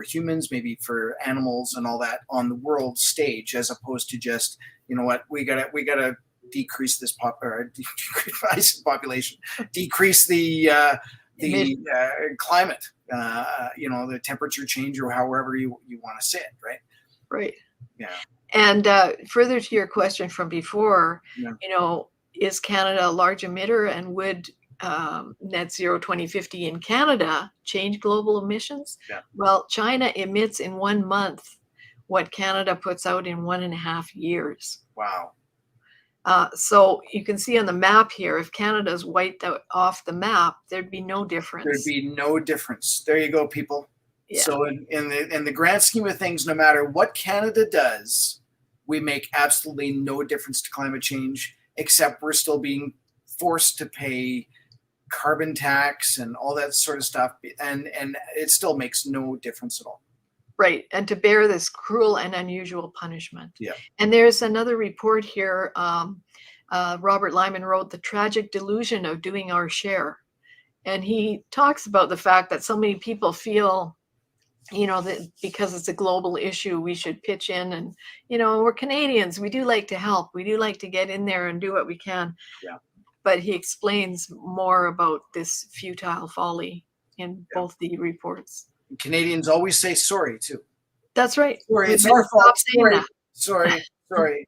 humans, maybe for animals and all that on the world stage, as opposed to just, you know what, we gotta decrease this population, decrease the climate, you know, the temperature change, or however you want to say it, right? Right. Yeah. And further to your question from before, you know, is Canada a large emitter, and would net zero 2050 in Canada change global emissions? Yeah. Well, China emits in 1 month what Canada puts out in 1.5 years. Wow. So you can see on the map here, if Canada's wiped out off the map, there'd be no difference. There'd be no difference. There you go, people. Yeah. So in the grand scheme of things, no matter what Canada does, we make absolutely no difference to climate change, except we're still being forced to pay carbon tax and all that sort of stuff. And it still makes no difference at all. Right. And to bear this cruel and unusual punishment. Yeah. And there's another report here. Robert Lyman wrote The Tragic Delusion of Doing Our Share. And he talks about the fact that so many people feel, you know, that because it's a global issue, we should pitch in. And, you know, we're Canadians. We do like to help. We do like to get in there and do what we can. Yeah. But he explains more about this futile folly in both the reports. Canadians always say sorry, too. That's right. Sorry, it's our fault. Sorry.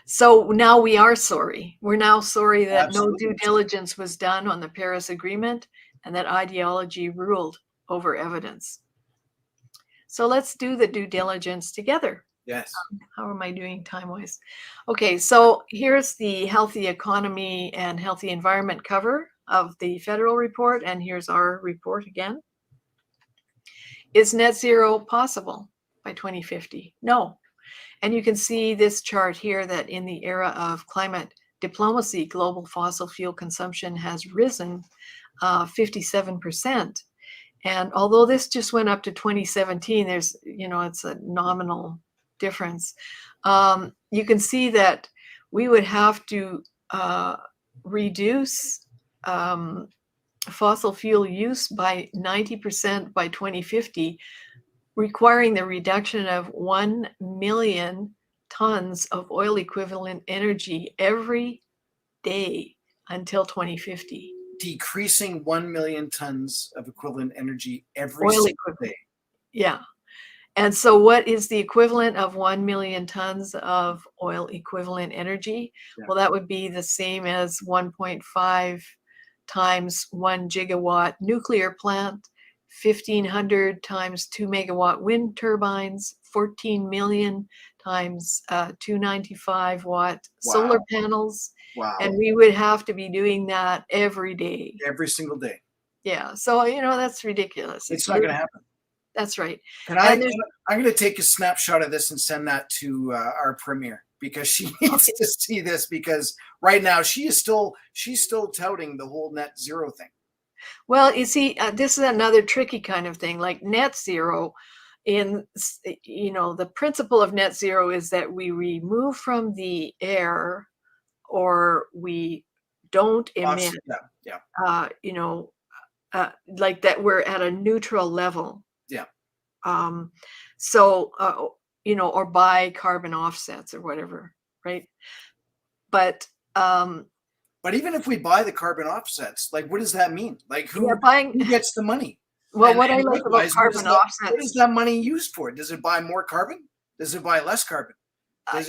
So now we are sorry. We're now sorry that Absolutely. No due diligence was done on the Paris Agreement and that ideology ruled over evidence. So let's do the due diligence together. Yes. How am I doing time-wise? Okay, so here's the healthy economy and healthy environment cover of the federal report, and here's our report again. Is net zero possible by 2050? No. And you can see this chart here that in the era of climate diplomacy, global fossil fuel consumption has risen 57%. And although this just went up to 2017, there's, it's a nominal difference. You can see that we would have to reduce fossil fuel use by 90% by 2050, requiring the reduction of 1 million tons of oil equivalent energy every day until 2050. Decreasing 1 million tons of equivalent energy every Oil single equivalent. day. Yeah. And so what is the equivalent of 1 million tons of oil equivalent energy? Yeah. Well, that would be the same as 1.5 times 1 gigawatt nuclear plant, 1,500 times 2 megawatt wind turbines, 14 million times 295 watt solar panels. Wow. And we would have to be doing that every day. Every single day. Yeah. So, that's ridiculous. It's not going to happen. That's right. I'm going to take a snapshot of this and send that to our premier, because she needs to see this, because right now she's still touting the whole net zero thing. Well, you see, this is another tricky kind of thing, like net zero. The principle of net zero is that we remove from the air, or we don't emit. Like that we're at a neutral level. Yeah. Or buy carbon offsets or whatever, right? But even if we buy the carbon offsets, like, what does that mean? Like, who gets the money? Well, what I like about carbon offsets, what is that money used for? Does it buy more carbon? Does it buy less carbon? It's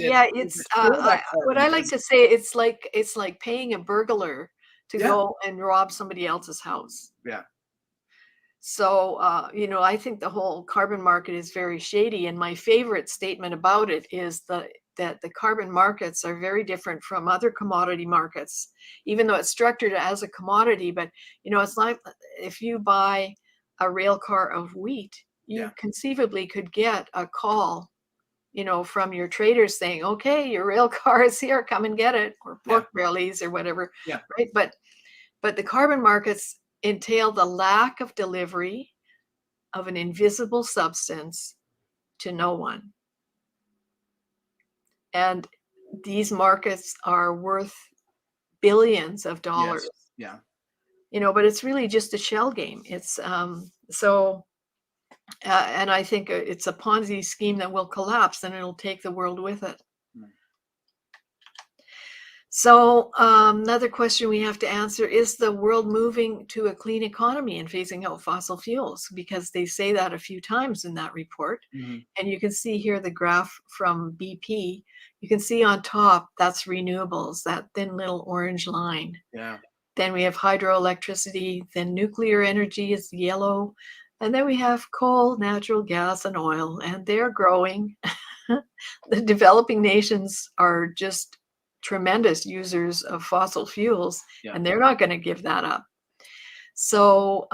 what I like to say. It's like paying a burglar to go and rob somebody else's house. Yeah. So, I think the whole carbon market is very shady. And my favorite statement about it is that the carbon markets are very different from other commodity markets, even though it's structured as a commodity. But, it's like if you buy a rail car of wheat, you conceivably could get a call, from your traders saying, okay, your rail car is here, come and get it, or pork bellies or whatever. Yeah. Right. But the carbon markets entail the lack of delivery of an invisible substance to no one. And these markets are worth billions of dollars. Yes. Yeah. But it's really just a shell game. It's and I think it's a Ponzi scheme that will collapse, and it'll take the world with it. So another question we have to answer, is the world moving to a clean economy and phasing out fossil fuels? Because they say that a few times in that report. Mm-hmm. And you can see here the graph from BP. You can see on top, that's renewables, that thin little orange line. Yeah. Then we have hydroelectricity, then nuclear energy is yellow. And then we have coal, natural gas, and oil, and they're growing. The developing nations are just tremendous users of fossil fuels, and they're not going to give that up. So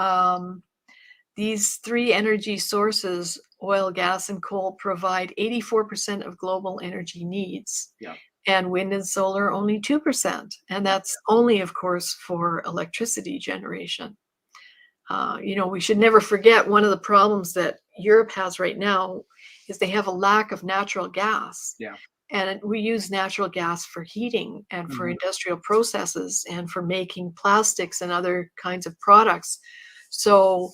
these three energy sources, oil, gas, and coal, provide 84% of global energy needs. Yeah. And wind and solar only 2%. And that's only, of course, for electricity generation. We should never forget, one of the problems that Europe has right now is they have a lack of natural gas. Yeah. And we use natural gas for heating and for industrial processes and for making plastics and other kinds of products. So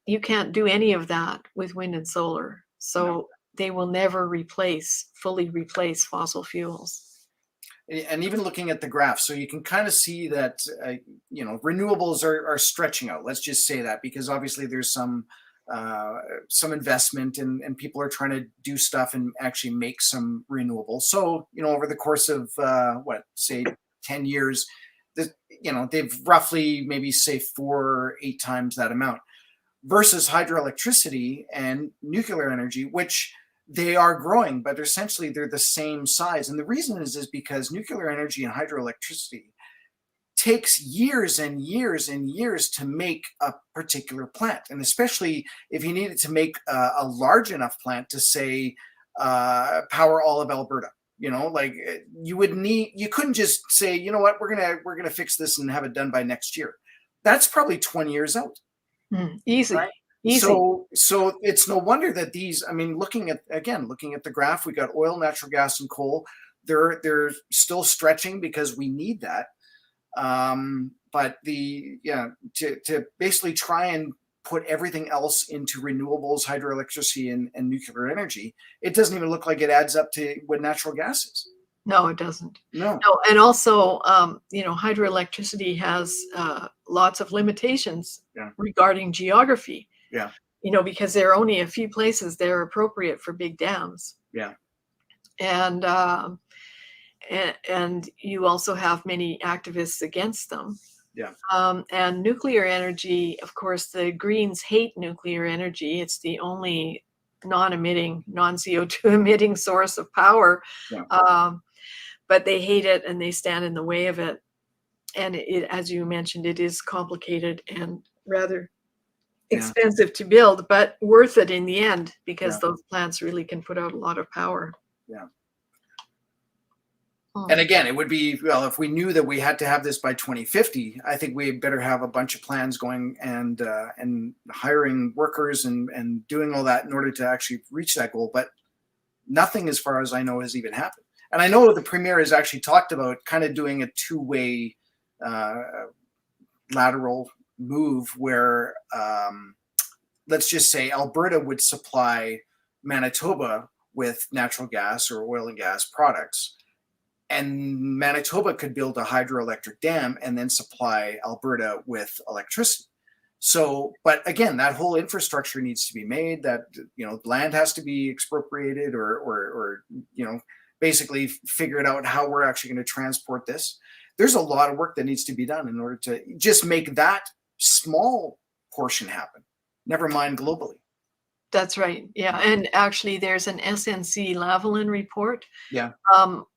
you can't do any of that with wind and solar. So they will never fully replace fossil fuels. And even looking at the graph, so you can kind of see that, renewables are stretching out. Let's just say that, because obviously there's some investment and people are trying to do stuff and actually make some renewables. So, over the course of, 10 years, they've roughly maybe say 4 or 8 times that amount, versus hydroelectricity and nuclear energy, which they are growing, but essentially they're the same size. And the reason is because nuclear energy and hydroelectricity takes years and years and years to make a particular plant. And especially if you needed to make a large enough plant to, say, power all of Alberta, you couldn't just say, we're gonna fix this and have it done by next year. That's probably 20 years out. Easy, right? easy. So it's no wonder that these, I mean, looking at the graph, we got oil, natural gas, and coal. They're still stretching because we need that. But to basically try and put everything else into renewables, hydroelectricity, and nuclear energy, it doesn't even look like it adds up to what natural gas is. No, it doesn't. No. No, and also, hydroelectricity has lots of limitations Yeah. regarding geography. Yeah. Because there are only a few places that are appropriate for big dams. Yeah. And you also have many activists against them. Yeah. And nuclear energy, of course, the Greens hate nuclear energy. It's the only non-emitting, non-CO2 emitting source of power. Yeah. But they hate it and they stand in the way of it. And it, as you mentioned, it is complicated and rather expensive to build, but worth it in the end, because those plants really can put out a lot of power. Yeah. And again, it would be, well, if we knew that we had to have this by 2050, I think we better have a bunch of plans going and hiring workers and doing all that in order to actually reach that goal. But nothing, as far as I know, has even happened. And I know the Premier has actually talked about kind of doing a two-way lateral move where, let's just say, Alberta would supply Manitoba with natural gas or oil and gas products. And Manitoba could build a hydroelectric dam and then supply Alberta with electricity. So, but again, that whole infrastructure needs to be made. That, land has to be expropriated or basically figure it out how we're actually going to transport this. There's a lot of work that needs to be done in order to just make that small portion happen. Never mind globally. That's right. Yeah. And actually there's an SNC Lavalin report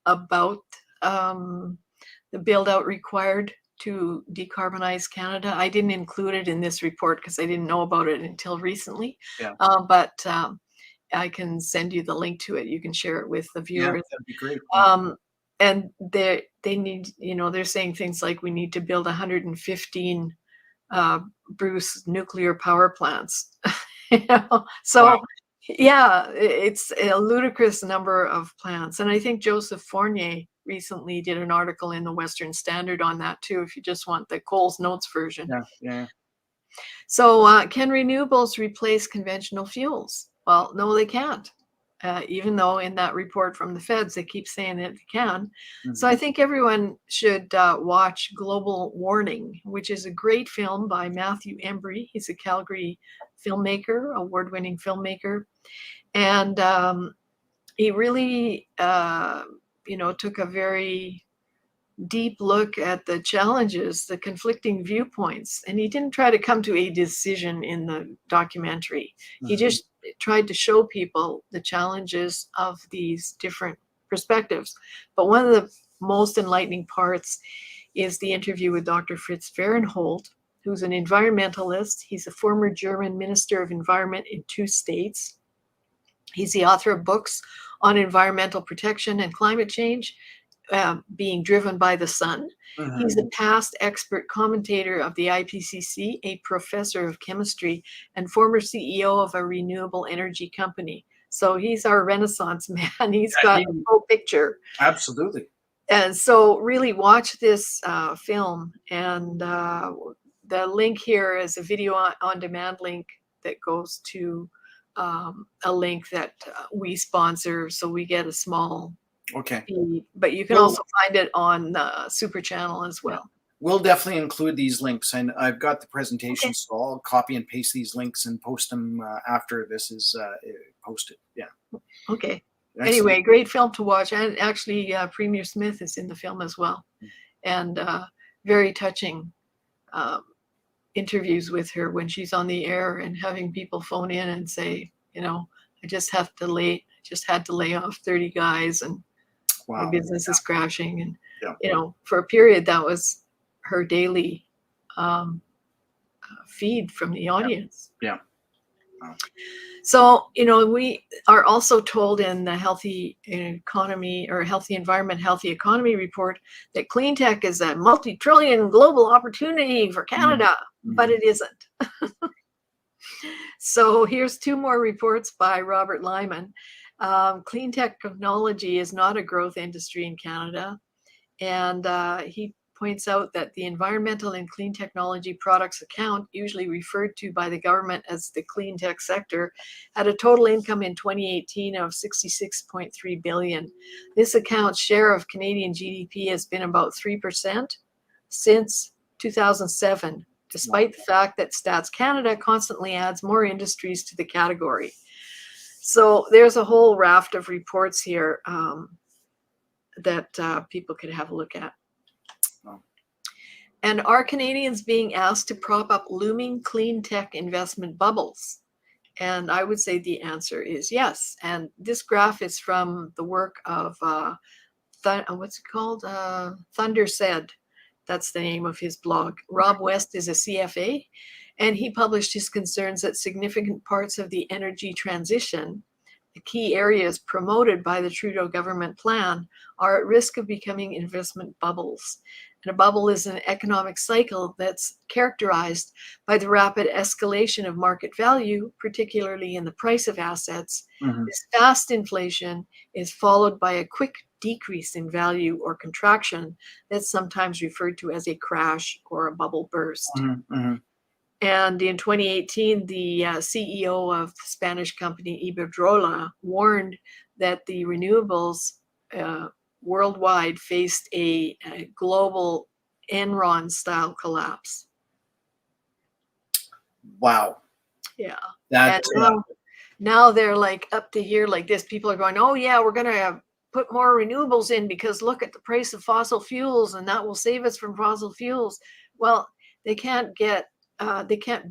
about the build out required to decarbonize Canada. I didn't include it in this report because I didn't know about it until recently. Yeah. But I can send you the link to it. You can share it with the viewers. Yeah, that'd be great. And they need, they're saying things like we need to build 115 Bruce nuclear power plants. So wow. Yeah, it's a ludicrous number of plants. And I think Joseph Fournier recently did an article in the Western Standard on that too, if you just want the Coles Notes version. Yeah. So can renewables replace conventional fuels? Well, no, they can't. Even though in that report from the feds, they keep saying that they can. Mm-hmm. So I think everyone should watch Global Warning, which is a great film by Matthew Embry. He's a Calgary filmmaker, award-winning filmmaker. And he really, took a very deep look at the challenges, the conflicting viewpoints. And he didn't try to come to a decision in the documentary. Mm-hmm. He just tried to show people the challenges of these different perspectives. But one of the most enlightening parts is the interview with Dr. Fritz Fahrenhold, who's an environmentalist. He's a former German Minister of Environment in 2 states. He's the author of books on environmental protection and climate change, being driven by the sun. Mm-hmm. He's a past expert commentator of the IPCC, a professor of chemistry, and former CEO of a renewable energy company. So he's our Renaissance man. He's got a full picture. Absolutely. And so really watch this film. And the link here is a video on demand link that goes to a link that we sponsor. So we get a small fee, but you can also find it on the Super Channel as well. We'll definitely include these links, and I've got the presentation, so I'll copy and paste these links and post them after this is posted. Yeah. Okay. Excellent. Anyway, great film to watch, and actually Premier Smith is in the film as well, and very touching interviews with her when she's on the air and having people phone in and say, I just had to lay off 30 guys and my business is crashing. And, for a period, that was her daily feed from the audience. Yeah. Wow. So, we are also told in the Healthy Economy or Healthy Environment, Healthy Economy report that clean tech is a multi-trillion global opportunity for Canada, but it isn't. So here's two more reports by Robert Lyman. Clean technology is not a growth industry in Canada. And he points out that the environmental and clean technology products account, usually referred to by the government as the clean tech sector, had a total income in 2018 of 66.3 billion. This account's share of Canadian GDP has been about 3% since 2007, despite the fact that Stats Canada constantly adds more industries to the category. So there's a whole raft of reports here that people could have a look at. And are Canadians being asked to prop up looming clean tech investment bubbles? And I would say the answer is yes. And this graph is from the work of, what's it called? Thunder Said. That's the name of his blog. Rob West is a CFA, and he published his concerns that significant parts of the energy transition, the key areas promoted by the Trudeau government plan, are at risk of becoming investment bubbles. And a bubble is an economic cycle that's characterized by the rapid escalation of market value, particularly in the price of assets. Mm-hmm. This fast inflation is followed by a quick decrease in value or contraction that's sometimes referred to as a crash or a bubble burst. Mm-hmm. And in 2018, the CEO of the Spanish company Iberdrola warned that the renewables worldwide faced a global Enron-style collapse. Wow. Yeah. Now they're like up to here like this. People are going, oh yeah, we're going to put more renewables in because look at the price of fossil fuels and that will save us from fossil fuels. Well, they can't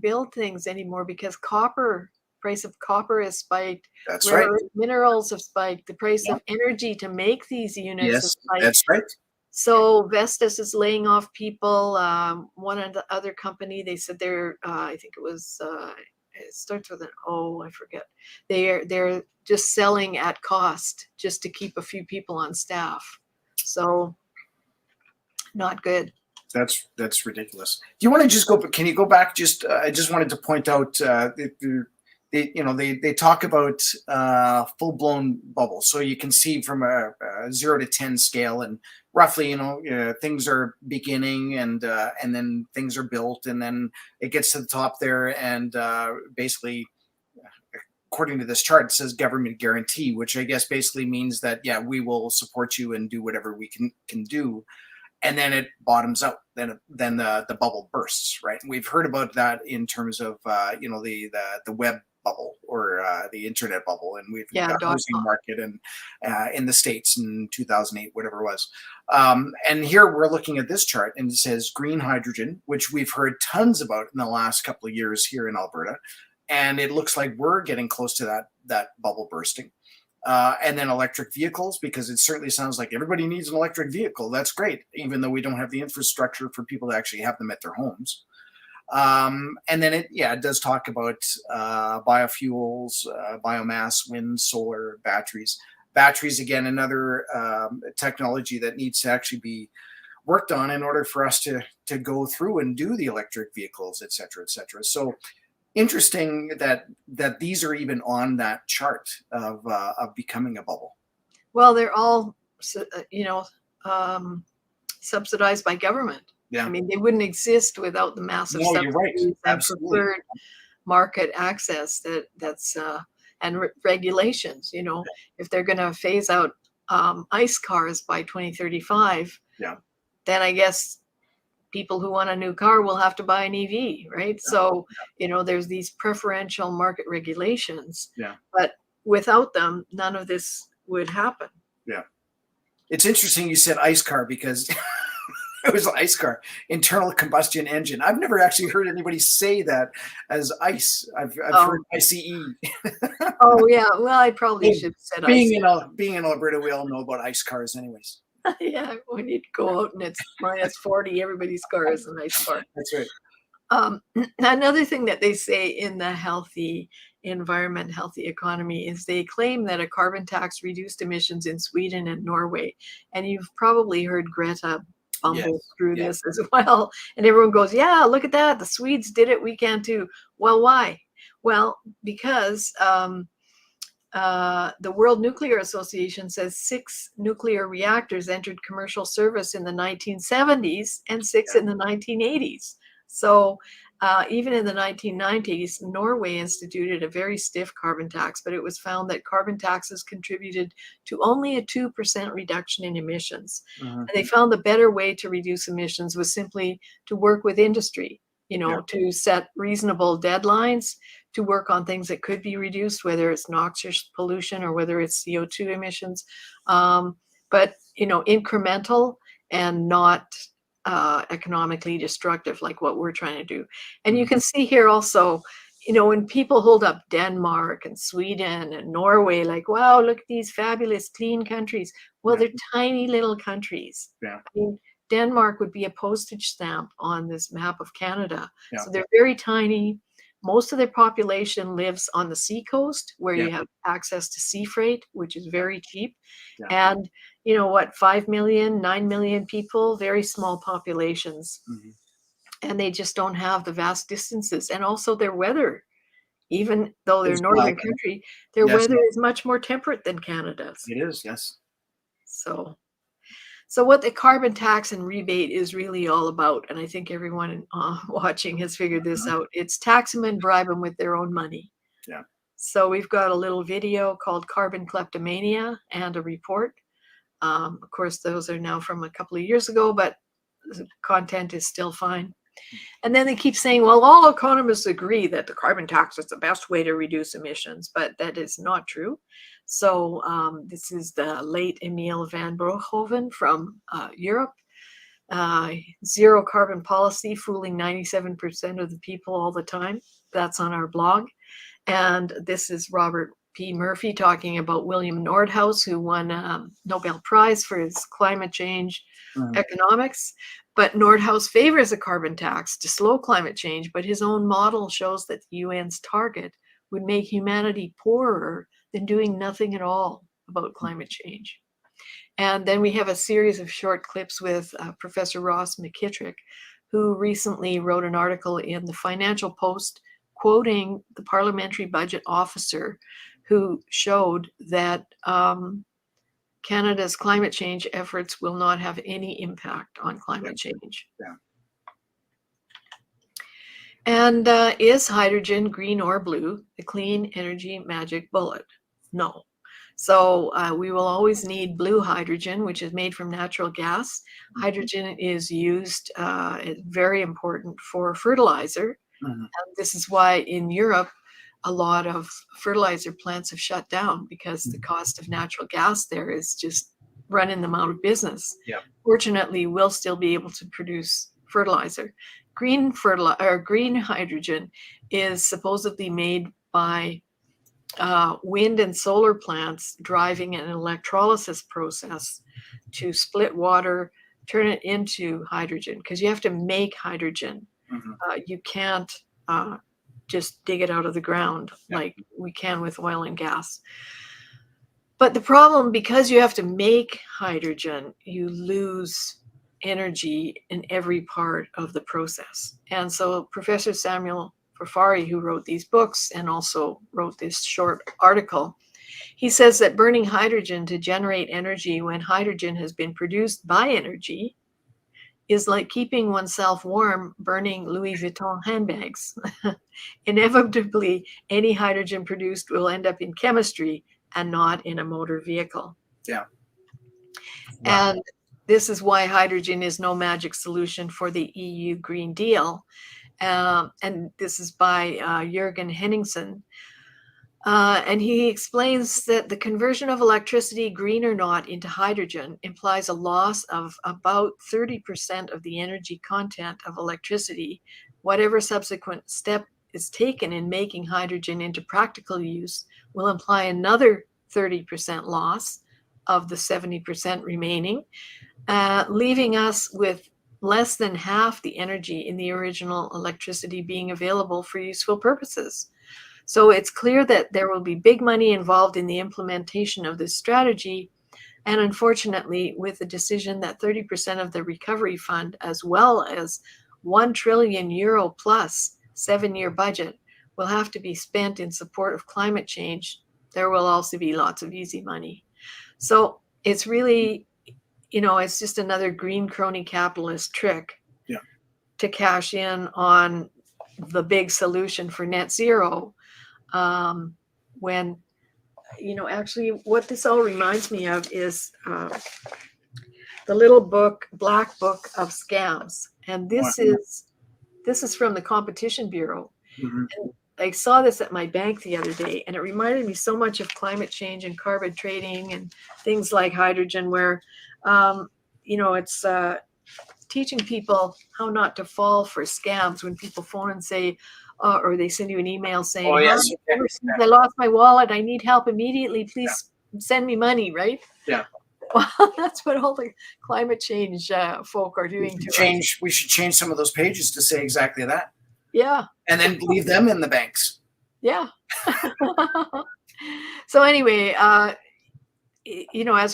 build things anymore because price of copper has spiked. That's right. Minerals have spiked. The price of energy to make these units has spiked. That's right. So Vestas is laying off people. One of the other company, they said they're, I think it was, it starts with an O, I forget. They're just selling at cost just to keep a few people on staff. So not good. That's ridiculous. Do you want to just go? Can you go back? I just wanted to point out they talk about full blown bubbles. So you can see from a 0 to 10 scale, and roughly things are beginning and then things are built, and then it gets to the top there, and basically, according to this chart, it says government guarantee, which I guess basically means that we will support you and do whatever we can do. And then it bottoms out. Then the bubble bursts, right? And we've heard about that in terms of the web bubble or the internet bubble, and we've got housing market and in the States in 2008, whatever it was. And here we're looking at this chart, and it says green hydrogen, which we've heard tons about in the last couple of years here in Alberta, and it looks like we're getting close to that bubble bursting. And then electric vehicles, because it certainly sounds like everybody needs an electric vehicle. That's great, even though we don't have the infrastructure for people to actually have them at their homes. And then it does talk about biofuels, biomass, wind, solar, batteries. Batteries, again, another technology that needs to actually be worked on in order for us to go through and do the electric vehicles, et cetera, et cetera. So interesting that these are even on that chart of becoming a bubble. Well, they're all subsidized by government. Yeah. I mean, they wouldn't exist without the massive subsidies and preferred market access that's and regulations. If they're going to phase out ICE cars by 2035, then I guess people who want a new car will have to buy an EV, right? Yeah. So, there's these preferential market regulations, but without them, none of this would happen. Yeah. It's interesting you said ICE car because it was an ICE car, internal combustion engine. I've never actually heard anybody say that as ICE. I've heard ICE. Oh, yeah. Well, I probably should have said ICE. Being in Alberta, we all know about ICE cars anyways. Yeah, when you go out and it's minus 40, everybody's car is a nice car. That's right. Another thing that they say in the healthy environment, healthy economy, is they claim that a carbon tax reduced emissions in Sweden and Norway. And you've probably heard Greta bumble through this as well. And everyone goes, yeah, look at that. The Swedes did it. We can too. Well, why? Well, because the World Nuclear Association says 6 nuclear reactors entered commercial service in the 1970s and 6 in the 1980s. So even in the 1990s, Norway instituted a very stiff carbon tax, but it was found that carbon taxes contributed to only a 2% reduction in emissions. And they found the better way to reduce emissions was simply to work with industry, to set reasonable deadlines, to work on things that could be reduced, whether it's noxious pollution or whether it's CO2 emissions, but incremental and not economically destructive like what we're trying to do. And you can see here also, when people hold up Denmark and Sweden and Norway, like, wow, look at these fabulous clean countries. Well, they're tiny little countries. I mean, Denmark would be a postage stamp on this map of Canada. So they're very tiny. Most of their population lives on the seacoast where you have access to sea freight, which is very cheap. And 5 million, 9 million people, very small populations. And they just don't have the vast distances. And also their weather, even though they're a northern country, their weather is much more temperate than Canada's. It is, yes. So what the carbon tax and rebate is really all about, and I think everyone watching has figured this out, it's tax them and bribe them with their own money. So we've got a little video called Carbon Kleptomania and a report. Of course, those are now from a couple of years ago, but the content is still fine. And then they keep saying, well, all economists agree that the carbon tax is the best way to reduce emissions, but that is not true. So this is the late Emile van Broekhoven from Europe. Zero carbon policy, fooling 97% of the people all the time. That's on our blog. And this is Robert P. Murphy talking about William Nordhaus, who won a Nobel Prize for his climate change economics. But Nordhaus favors a carbon tax to slow climate change, but his own model shows that the UN's target would make humanity poorer than doing nothing at all about climate change. And then we have a series of short clips with Professor Ross McKittrick, who recently wrote an article in the Financial Post quoting the parliamentary budget officer who showed that Canada's climate change efforts will not have any impact on climate change. And is hydrogen, green or blue, the clean energy magic bullet? No. So we will always need blue hydrogen, which is made from natural gas. Hydrogen is used, very important for fertilizer. And this is why in Europe, a lot of fertilizer plants have shut down because the cost of natural gas there is just running them out of business. Fortunately, we'll still be able to produce fertilizer. Green hydrogen is supposedly made by wind and solar plants driving an electrolysis process to split water, turn it into hydrogen, because you have to make hydrogen. You can't just dig it out of the ground like we can with oil and gas. But the problem, because you have to make hydrogen, you lose energy in every part of the process. And so Professor Samuel Farfari, who wrote these books and also wrote this short article, he says that burning hydrogen to generate energy when hydrogen has been produced by energy is like keeping oneself warm burning Louis Vuitton handbags. Inevitably, any hydrogen produced will end up in chemistry and not in a motor vehicle. And this is why hydrogen is no magic solution for the EU Green Deal. And this is by Jürgen Henningsen. And he explains that the conversion of electricity, green or not, into hydrogen implies a loss of about 30% of the energy content of electricity. Whatever subsequent step is taken in making hydrogen into practical use will imply another 30% loss of the 70% remaining, leaving us with less than half the energy in the original electricity being available for useful purposes. So it's clear that there will be big money involved in the implementation of this strategy. And unfortunately, with the decision that 30% of the recovery fund, as well as €1 trillion plus 7-year budget, will have to be spent in support of climate change, there will also be lots of easy money. So it's really, it's just another green crony capitalist trick to cash in on the big solution for net zero. When, actually what this all reminds me of is the little book, Black Book of Scams. And this is from the Competition Bureau. Mm-hmm. And I saw this at my bank the other day, and it reminded me so much of climate change and carbon trading and things like hydrogen, where, it's teaching people how not to fall for scams when people phone and say, or they send you an email saying, I lost my wallet, I need help immediately, please send me money, right? Yeah. Well, that's what all the climate change folk are doing We should change some of those pages to say exactly that. Yeah. And then leave them in the banks. Yeah. So anyway, as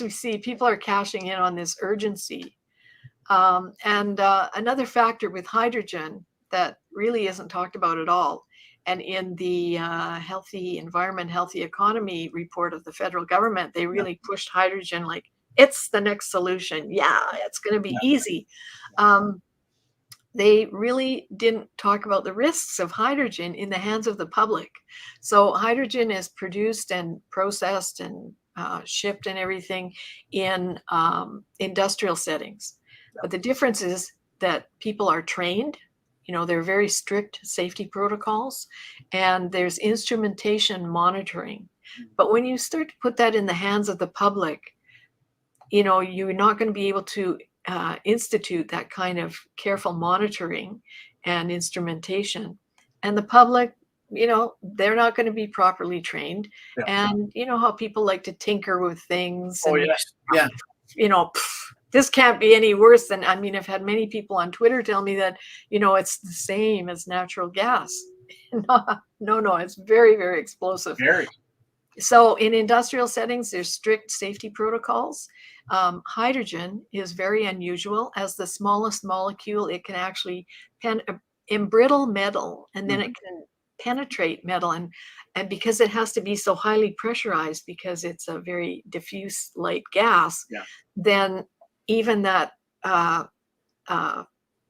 we see, people are cashing in on this urgency. And another factor with hydrogen that really isn't talked about at all, and in the Healthy Environment, Healthy Economy report of the federal government, they really pushed hydrogen like it's the next solution. Yeah, it's going to be easy. They really didn't talk about the risks of hydrogen in the hands of the public. So hydrogen is produced and processed and shipped and everything in industrial settings. But the difference is that people are trained. There are very strict safety protocols, and there's instrumentation monitoring. But when you start to put that in the hands of the public, you're not going to be able to institute that kind of careful monitoring and instrumentation. And the public, they're not going to be properly trained. Yeah. And you know how people like to tinker with things. Oh, and, yes. Yeah. This can't be any worse than, I've had many people on Twitter tell me that, it's the same as natural gas. No, it's very, very explosive. Very. So in industrial settings, there's strict safety protocols. Hydrogen is very unusual. As the smallest molecule, it can actually embrittle metal, and then it can penetrate metal. And because it has to be so highly pressurized, because it's a very diffuse light gas, then even that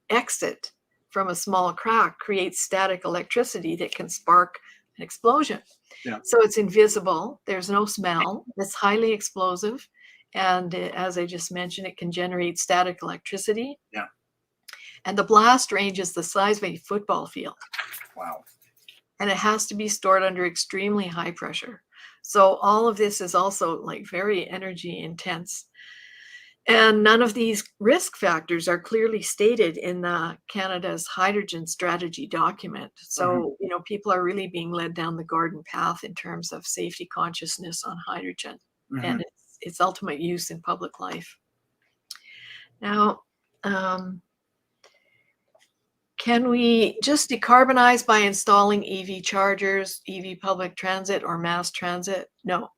exit from a small crack creates static electricity that can spark an explosion. Yeah. So it's invisible. There's no smell. It's highly explosive. And as I just mentioned, it can generate static electricity. Yeah. And the blast range is the size of a football field. Wow. And it has to be stored under extremely high pressure. So all of this is also very energy intense. And none of these risk factors are clearly stated in Canada's hydrogen strategy document. So, people are really being led down the garden path in terms of safety consciousness on hydrogen and its ultimate use in public life. Now, can we just decarbonize by installing EV chargers, EV public transit, or mass transit? No.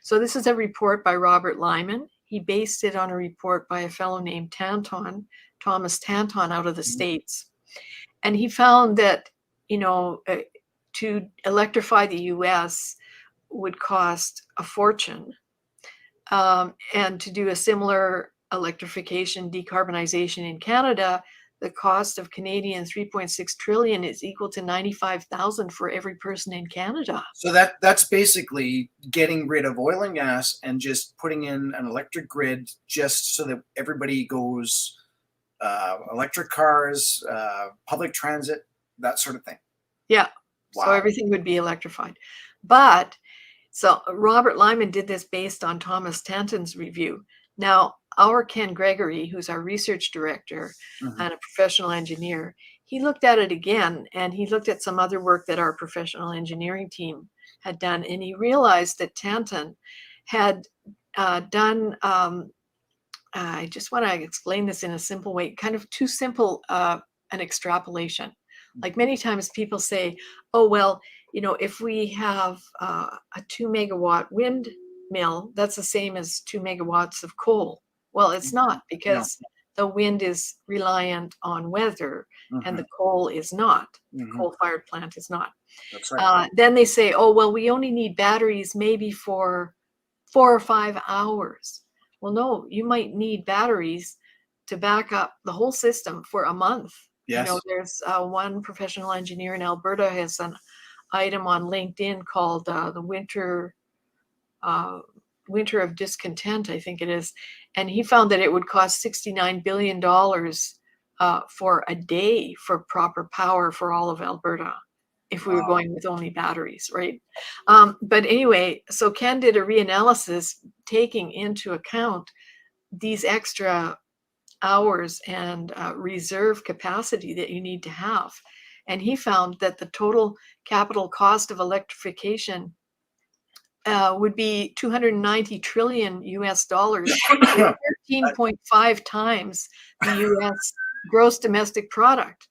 So this is a report by Robert Lyman. He based it on a report by a fellow named Thomas Tanton out of the States. And he found that, to electrify the US would cost a fortune. And to do a similar electrification, decarbonization in Canada, the cost of Canadian 3.6 trillion is equal to 95,000 for every person in Canada. So that's basically getting rid of oil and gas and just putting in an electric grid just so that everybody goes electric cars, public transit, that sort of thing. Yeah. Wow. So everything would be electrified. But so Robert Lyman did this based on Thomas Tanton's review. Now, our Ken Gregory, who's our research director and a professional engineer, he looked at it again, and he looked at some other work that our professional engineering team had done, and he realized that Tanton had done, I just want to explain this in a simple way, kind of too simple an extrapolation. Like many times people say, oh, well, if we have a 2 megawatt windmill, that's the same as 2 megawatts of coal. Well, it's not, because the wind is reliant on weather and the coal is not. The coal-fired plant is not. That's right. Then they say, oh, well, we only need batteries maybe for 4 or 5 hours. Well, no, you might need batteries to back up the whole system for a month. Yes. There's one professional engineer in Alberta has an item on LinkedIn called the winter of discontent, I think it is. And he found that it would cost $69 billion for a day for proper power for all of Alberta if we were going with only batteries, right? But anyway, so Ken did a reanalysis taking into account these extra hours and reserve capacity that you need to have. And he found that the total capital cost of electrification would be 290 trillion US dollars, 13.5 times the US gross domestic product.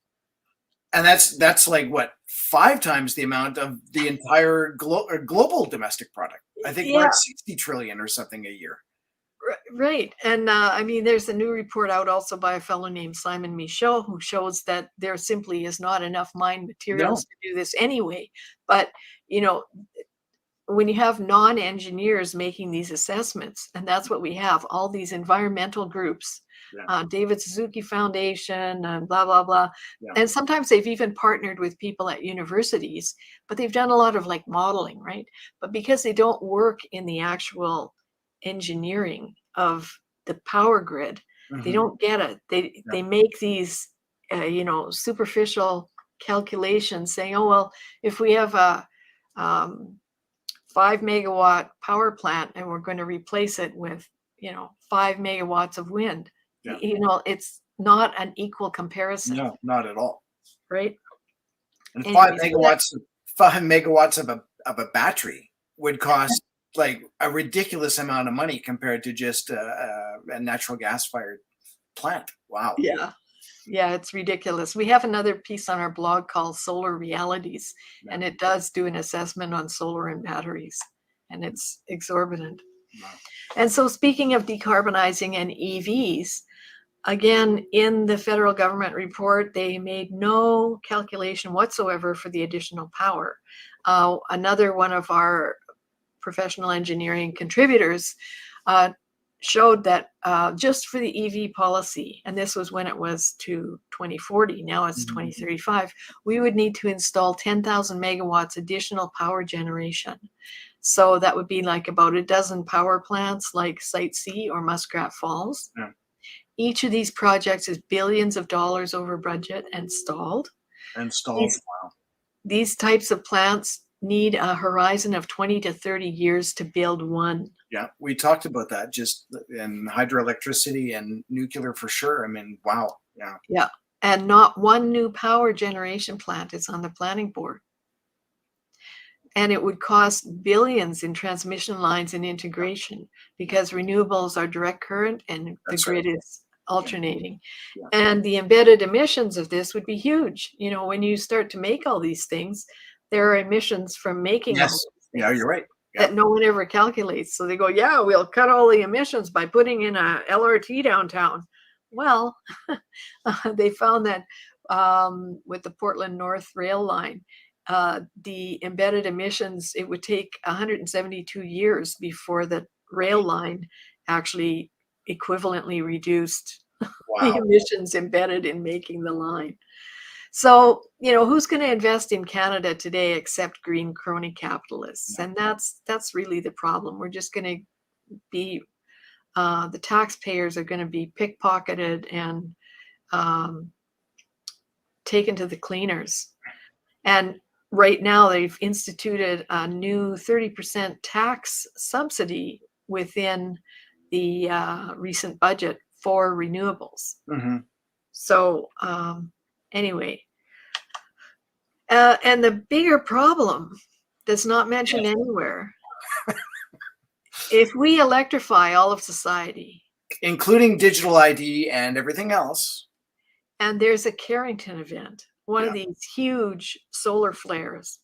And that's like what, 5 times the amount of the entire global domestic product. I think we're at 60 trillion or something a year. Right. And I mean, there's a new report out also by a fellow named Simon Michelle who shows that there simply is not enough mine materials to do this anyway. But, when you have non-engineers making these assessments, and that's what we have, all these environmental groups, David Suzuki Foundation and blah, blah, blah. Yeah. And sometimes they've even partnered with people at universities, but they've done a lot of like modeling, right? But because they don't work in the actual engineering of the power grid, they don't get it. They make these, superficial calculations saying, oh, well, if we have a 5 megawatt power plant and we're going to replace it with 5 megawatts of wind, it's not an equal comparison. No, not at all. Right. And 5 megawatts of a battery would cost like a ridiculous amount of money compared to just a natural gas fired plant. Wow. Yeah, it's ridiculous. We have another piece on our blog called Solar Realities, and it does do an assessment on solar and batteries, and it's exorbitant. Wow. And so speaking of decarbonizing and EVs, again, in the federal government report, they made no calculation whatsoever for the additional power. Another one of our professional engineering contributors showed that just for the EV policy, and this was when it was to 2040, now it's 2035, we would need to install 10,000 megawatts additional power generation. So that would be like about a dozen power plants like Site C or Muskrat Falls. Yeah. Each of these projects is billions of dollars over budget and stalled. Wow. These types of plants need a horizon of 20 to 30 years to build one. Yeah, we talked about that just in hydroelectricity and nuclear for sure. I mean, wow. Yeah. Yeah. And not one new power generation plant is on the planning board. And it would cost billions in transmission lines and integration because renewables are direct current and the grid is alternating. Yeah. And the embedded emissions of this would be huge. When you start to make all these things, there are emissions from making all these things. Yeah, you're right. That no one ever calculates. So they go, yeah, we'll cut all the emissions by putting in a LRT downtown. Well, they found that with the Portland North rail line, the embedded emissions, it would take 172 years before the rail line actually equivalently reduced the emissions embedded in making the line. So, who's going to invest in Canada today except green crony capitalists? And that's really the problem. We're just going to be, the taxpayers are going to be pickpocketed and taken to the cleaners. And right now they've instituted a new 30% tax subsidy within the recent budget for renewables. Mm-hmm. So anyway, and the bigger problem that's not mentioned anywhere, if we electrify all of society, including digital ID and everything else, and there's a Carrington event, one of these huge solar flares,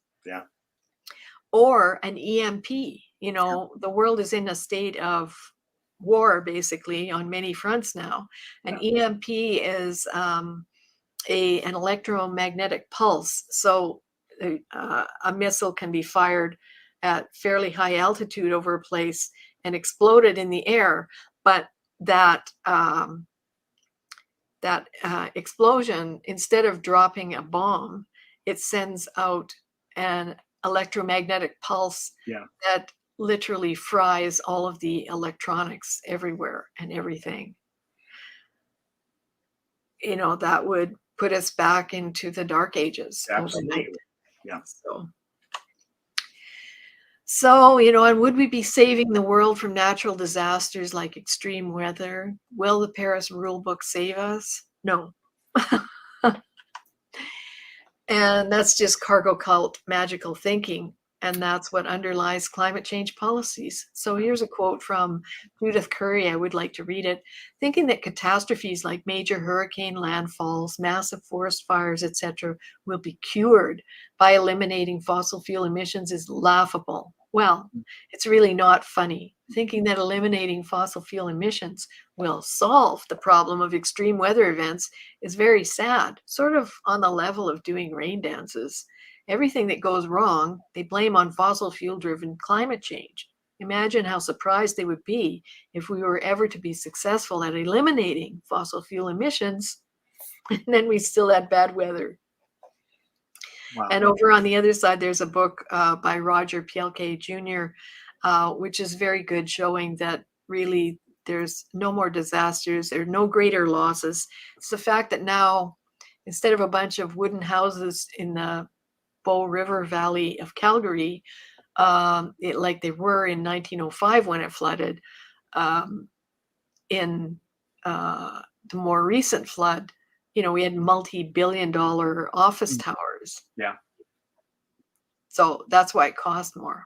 or an EMP, the world is in a state of war basically on many fronts now. An EMP is an electromagnetic pulse. So a missile can be fired at fairly high altitude over a place and exploded in the air, but that explosion, instead of dropping a bomb, it sends out an electromagnetic pulse that literally fries all of the electronics everywhere and everything. That would put us back into the dark ages. Absolutely. Overnight. Yeah. So, and would we be saving the world from natural disasters like extreme weather? Will the Paris rule book save us? No. And that's just cargo cult magical thinking. And that's what underlies climate change policies. So here's a quote from Judith Curry. I would like to read it. Thinking that catastrophes like major hurricane landfalls, massive forest fires, etc., will be cured by eliminating fossil fuel emissions is laughable. Well, it's really not funny. Thinking that eliminating fossil fuel emissions will solve the problem of extreme weather events is very sad, sort of on the level of doing rain dances. Everything that goes wrong, they blame on fossil fuel-driven climate change. Imagine how surprised they would be if we were ever to be successful at eliminating fossil fuel emissions, and then we still had bad weather. Wow. And over on the other side, there's a book by Roger Pielke Jr., which is very good, showing that really there's no more disasters, there are no greater losses. It's the fact that now, instead of a bunch of wooden houses in the Bow River Valley of Calgary, like they were in 1905 when it flooded, in the more recent flood, we had multi-billion-dollar office towers. Yeah. So that's why it cost more.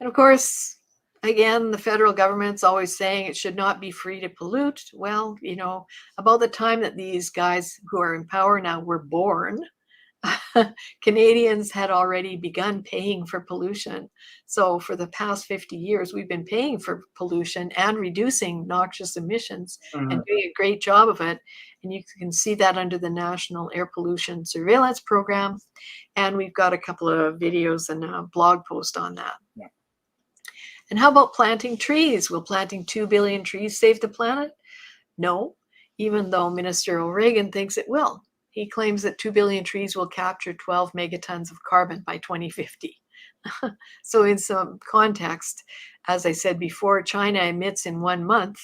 And of course, again, the federal government's always saying it should not be free to pollute. Well, about the time that these guys who are in power now were born, Canadians had already begun paying for pollution. So for the past 50 years, we've been paying for pollution and reducing noxious emissions and doing a great job of it. And you can see that under the National Air Pollution Surveillance Program. And we've got a couple of videos and a blog post on that. Yeah. And how about planting trees? Will planting 2 billion trees save the planet? No, even though Minister O'Regan thinks it will. He claims that 2 billion trees will capture 12 megatons of carbon by 2050. So in some context, as I said before, China emits in 1 month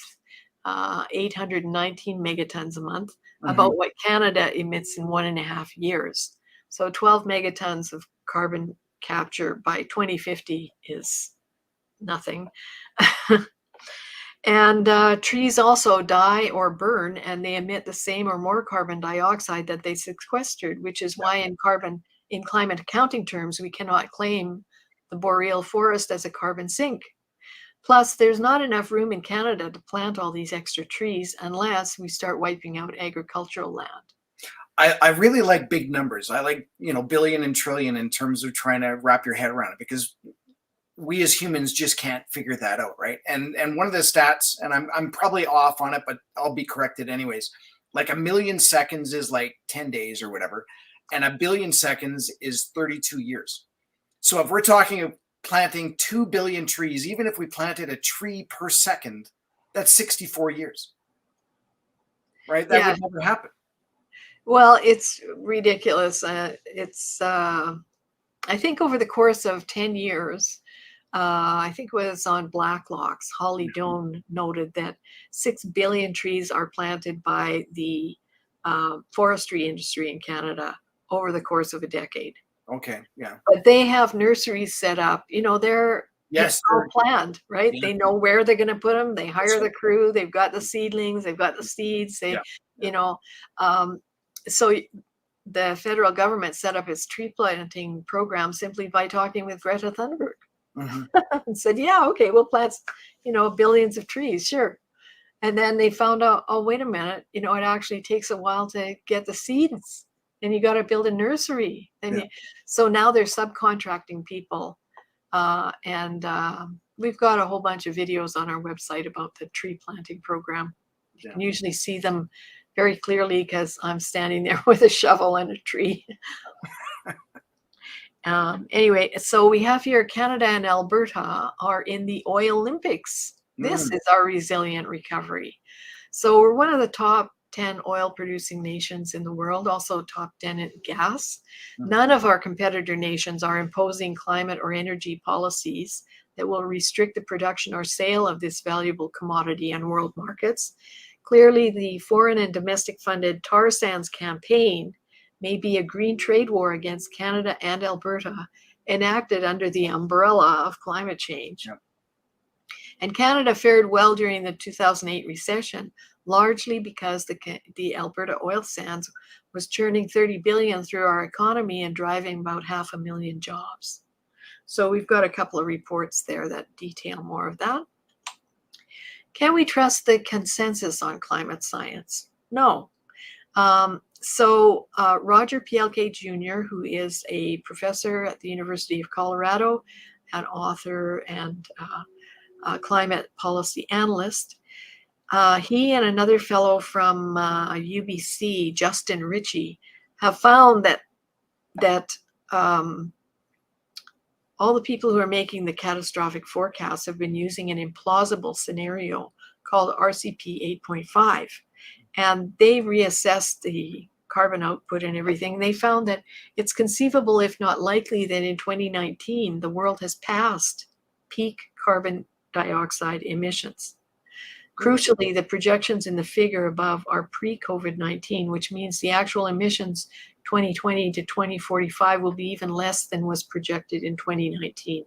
819 megatons a month, about what Canada emits in 1.5 years. So 12 megatons of carbon capture by 2050 is nothing. And trees also die or burn, and they emit the same or more carbon dioxide that they sequestered, which is why in climate accounting terms, we cannot claim the boreal forest as a carbon sink. Plus, there's not enough room in Canada to plant all these extra trees unless we start wiping out agricultural land. I really like big numbers. I like, billion and trillion in terms of trying to wrap your head around it, because we as humans just can't figure that out, right? And one of the stats, and I'm probably off on it, but I'll be corrected anyways, like 1 million seconds is like 10 days or whatever, and 1 billion seconds is 32 years. So if we're talking of planting 2 billion trees, even if we planted a tree per second, that's 64 years, right? That would never happen. Well, it's ridiculous. I think over the course of 10 years, I think it was on Blacklock's, Holly Doan noted that 6 billion trees are planted by the forestry industry in Canada over the course of a decade. Okay, yeah. But they have nurseries set up. They're all planned, right? Yeah. They know where they're going to put them. They hire the crew. They've got the seedlings. They've got the seeds. So the federal government set up its tree planting program simply by talking with Greta Thunberg. And said, yeah, okay, we'll plant, billions of trees, sure. And then they found out, oh, wait a minute, it actually takes a while to get the seeds, and you got to build a nursery. And so now they're subcontracting people. And we've got a whole bunch of videos on our website about the tree planting program. You can usually see them very clearly because I'm standing there with a shovel and a tree. Anyway, so we have here Canada and Alberta are in the Oil Olympics. This is our resilient recovery. So we're one of the top 10 oil producing nations in the world, also top 10 in gas. None of our competitor nations are imposing climate or energy policies that will restrict the production or sale of this valuable commodity on world markets. Clearly, the foreign and domestic funded tar sands campaign may be a green trade war against Canada and Alberta, enacted under the umbrella of climate change. Yep. And Canada fared well during the 2008 recession, largely because the Alberta oil sands was churning 30 billion through our economy and driving about 500,000 jobs. So we've got a couple of reports there that detail more of that. Can we trust the consensus on climate science? No. So Roger Pielke Jr., who is a professor at the University of Colorado, an author and climate policy analyst, he and another fellow from UBC, Justin Ritchie, have found that all the people who are making the catastrophic forecasts have been using an implausible scenario called RCP 8.5. And they reassessed the carbon output and everything. They found that it's conceivable, if not likely, that in 2019, the world has passed peak carbon dioxide emissions. Crucially, the projections in the figure above are pre-COVID-19, which means the actual emissions 2020 to 2045 will be even less than was projected in 2019.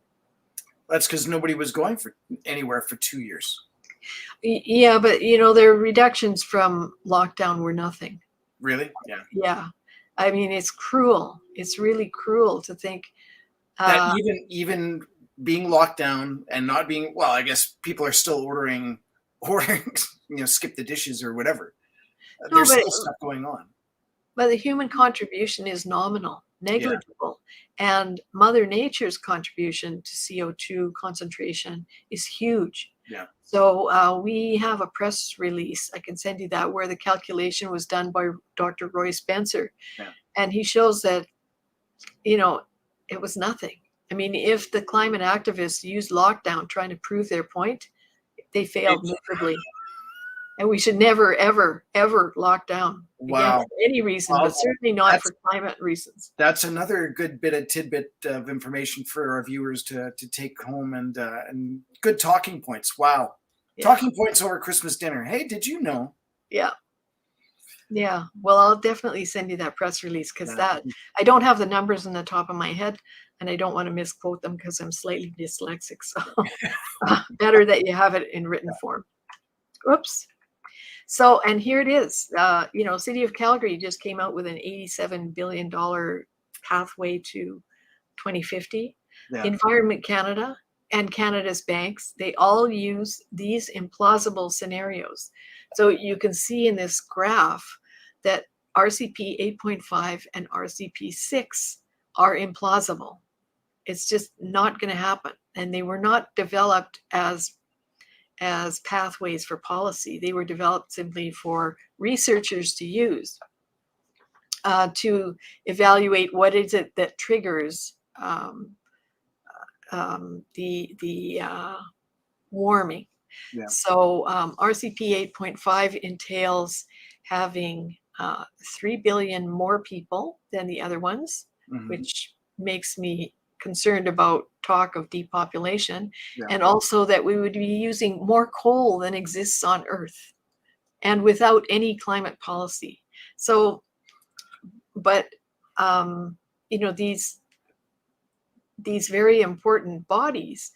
That's because nobody was going anywhere for 2 years. Yeah, but their reductions from lockdown were nothing. Really? Yeah. Yeah. I mean, it's cruel. It's really cruel to think that even being locked down and not being, well, I guess people are still ordering, skip the dishes or whatever. There's still stuff going on. But the human contribution is nominal, negligible. Yeah. And Mother Nature's contribution to CO2 concentration is huge. Yeah. So we have a press release, I can send you that, where the calculation was done by Dr. Roy Spencer. Yeah. And he shows that, it was nothing. I mean, if the climate activists used lockdown trying to prove their point, they failed miserably. And we should never, ever, ever lock down. Wow. For any reason, but certainly not for climate reasons. That's another good tidbit of information for our viewers to take home, and good talking points. Wow. Yeah. Talking points over Christmas dinner. Hey, did you know? Yeah. Yeah. Well, I'll definitely send you that press release because I don't have the numbers on the top of my head and I don't want to misquote them because I'm slightly dyslexic. So better that you have it in written form. Oops. So, and here it is, City of Calgary just came out with an $87 billion pathway to 2050. Yeah. Environment Canada and Canada's banks, they all use these implausible scenarios. So you can see in this graph that RCP 8.5 and RCP 6 are implausible. It's just not going to happen. And they were not developed as pathways for policy. They were developed simply for researchers to use to evaluate what is it that triggers the warming. Yeah. So RCP 8.5 entails having 3 billion more people than the other ones, which makes me concerned about talk of depopulation, and also that we would be using more coal than exists on Earth and without any climate policy. So, but, these very important bodies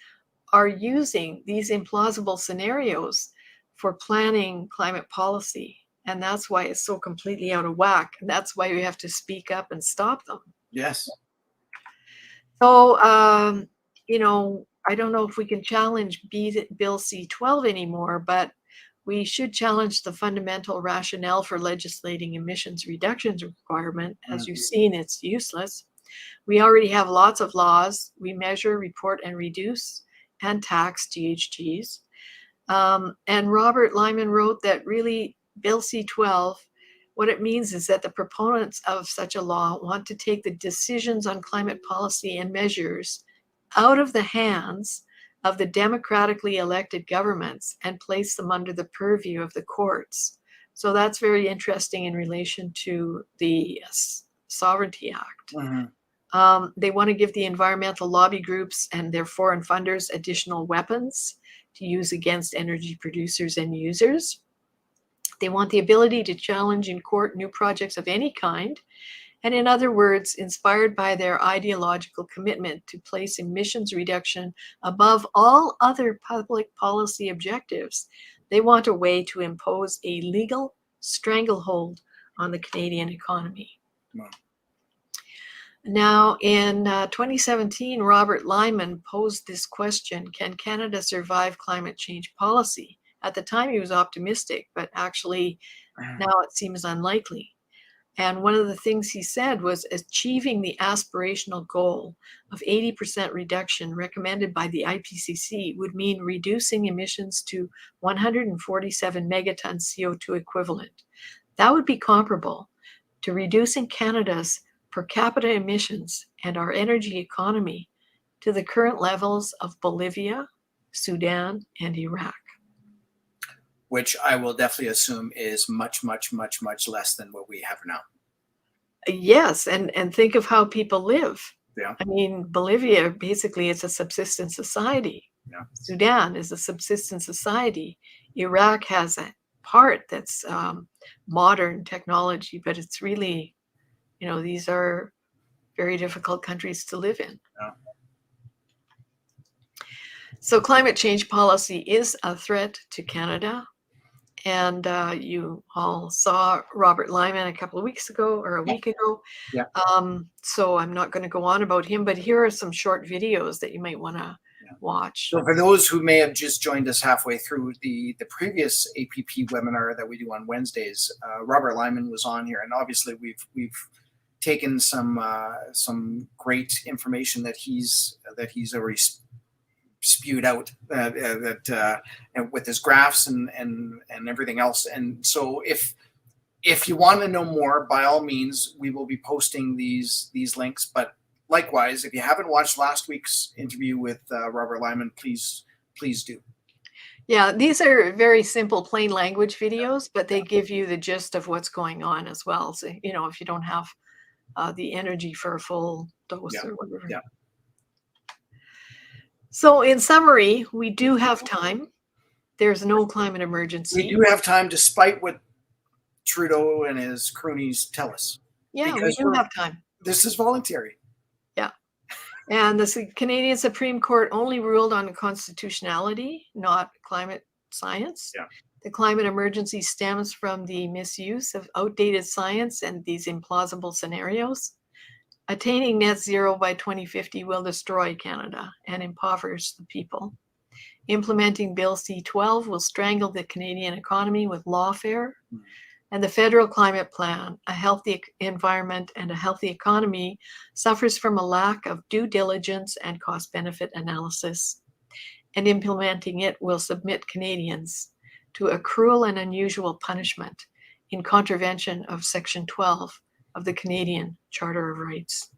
are using these implausible scenarios for planning climate policy. And that's why it's so completely out of whack. And that's why we have to speak up and stop them. Yes. So, I don't know if we can challenge Bill C-12 anymore, but we should challenge the fundamental rationale for legislating emissions reductions requirement. As you've seen, it's useless. We already have lots of laws. We measure, report, and reduce and tax GHGs. And Robert Lyman wrote that really Bill C-12 what it means is that the proponents of such a law want to take the decisions on climate policy and measures out of the hands of the democratically elected governments and place them under the purview of the courts. So that's very interesting in relation to the Sovereignty Act. They want to give the environmental lobby groups and their foreign funders additional weapons to use against energy producers and users. They want the ability to challenge in court new projects of any kind. And in other words, inspired by their ideological commitment to place emissions reduction above all other public policy objectives, they want a way to impose a legal stranglehold on the Canadian economy. Wow. Now, in 2017, Robert Lyman posed this question: can Canada survive climate change policy? At the time, he was optimistic, but actually now it seems unlikely. And one of the things he said was achieving the aspirational goal of 80% reduction recommended by the IPCC would mean reducing emissions to 147 megatons CO2 equivalent. That would be comparable to reducing Canada's per capita emissions and our energy economy to the current levels of Bolivia, Sudan, and Iraq. Which I will definitely assume is much, much, much, much less than what we have now. Yes, and think of how people live. Yeah. I mean, Bolivia, basically, it's a subsistence society. Yeah. Sudan is a subsistence society. Iraq has a part that's modern technology, but it's really, these are very difficult countries to live in. Yeah. So climate change policy is a threat to Canada. And you all saw Robert Lyman a couple of weeks ago or a week ago. Yeah. So I'm not going to go on about him, but here are some short videos that you might want to watch. So for those who may have just joined us halfway through the previous APP webinar that we do on Wednesdays, Robert Lyman was on here, and obviously we've taken some great information that he's already spewed out with his graphs and everything else. And so if you want to know more, by all means, we will be posting these links. But likewise, if you haven't watched last week's interview with Robert Lyman, please do. Yeah, these are very simple, plain language videos, but they give you the gist of what's going on as well. So, if you don't have the energy for a full dose or whatever. Yeah. So in summary, we do have time. There's no climate emergency. We do have time, despite what Trudeau and his cronies tell us. Yeah, we do have time. This is voluntary. Yeah. And the Canadian Supreme Court only ruled on constitutionality, not climate science. Yeah. The climate emergency stems from the misuse of outdated science and these implausible scenarios. Attaining net zero by 2050 will destroy Canada and impoverish the people. Implementing Bill C-12 will strangle the Canadian economy with lawfare. And the federal climate plan, a healthy environment and a healthy economy, suffers from a lack of due diligence and cost-benefit analysis. And implementing it will submit Canadians to a cruel and unusual punishment in contravention of Section 12 of the Canadian Charter of Rights.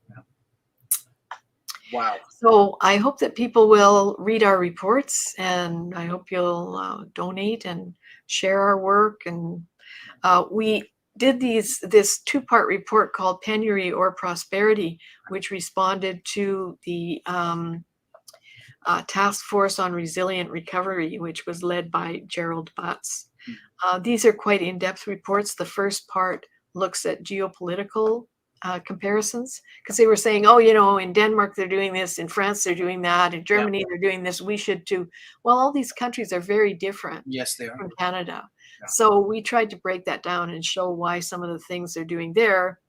Wow. So I hope that people will read our reports, and I hope you'll donate and share our work. And we did this two-part report called Penury or Prosperity, which responded to the Task Force on Resilient Recovery, which was led by Gerald Butts. These are quite in-depth reports. The first part looks at geopolitical comparisons, because they were saying, in Denmark they're doing this, in France they're doing that, in Germany they're doing this, we should too. Well, all these countries are very different. Yes, they are. From Canada. Yeah. So we tried to break that down and show why some of the things they're doing there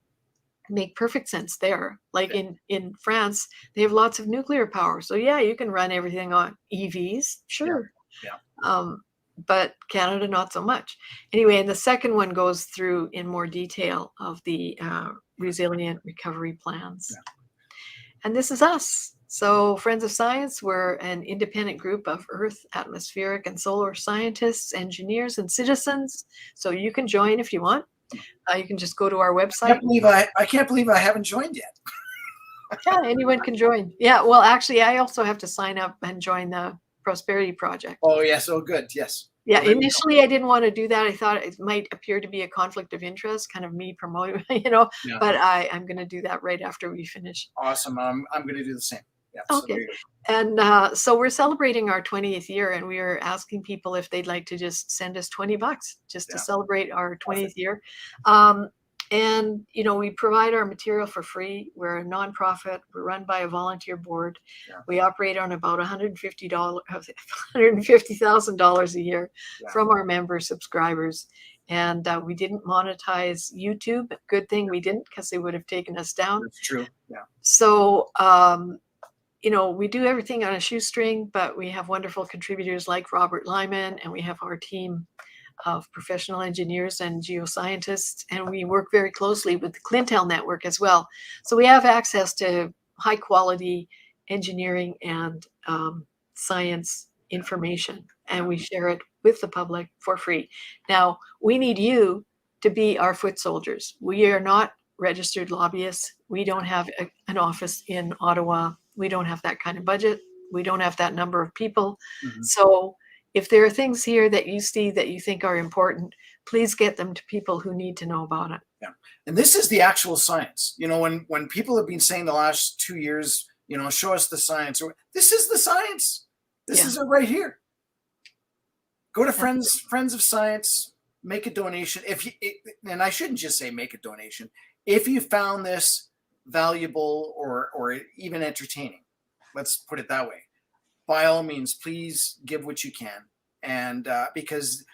make perfect sense there. Like in France, they have lots of nuclear power. So you can run everything on EVs, sure. Yeah. But Canada, not so much. Anyway, and the second one goes through in more detail of the resilient recovery plans. Yeah. And this is us. So Friends of Science, we're an independent group of earth, atmospheric, and solar scientists, engineers, and citizens. So you can join if you want. You can just go to our I website. can't believe I haven't joined yet. Yeah, anyone can join. Yeah, well, actually, I also have to sign up and join the Prosperity Project. Oh, yes. Oh, good. Yes. Yeah, Well, there you go. initially I didn't want to do that. I thought it might appear to be a conflict of interest, kind of me promoting, Yeah. but I'm going to do that right after we finish. Awesome. I'm going to do the same. Yeah. So there Okay. you go. And so we're celebrating our 20th year, and we are asking people if they'd like to just send us $20 just to Yeah. celebrate our 20th Perfect. year. And we provide our material for free. We're a nonprofit. We're run by a volunteer board. Yeah. We operate on about $150,000 a year Yeah. from our member subscribers. And we didn't monetize YouTube. Good thing we didn't, because they would have taken us down. That's true. Yeah. So, we do everything on a shoestring, but we have wonderful contributors like Robert Lyman, and we have our team of professional engineers and geoscientists, and we work very closely with the Clintel network as well. So we have access to high quality engineering and science information, and we share it with the public for free. Now, we need you to be our foot soldiers. We are not registered lobbyists. We don't have an office in Ottawa. We don't have that kind of budget. We don't have that number of people. Mhm. So if there are things here that you see that you think are important, please get them to people who need to know about it. Yeah. And this is the actual science. When people have been saying the last 2 years, show us the science, or this is the science. This is it right here. Go to Friends of Science, make a donation. And I shouldn't just say make a donation. If you found this valuable or even entertaining, let's put it that way, by all means, please give what you can. And because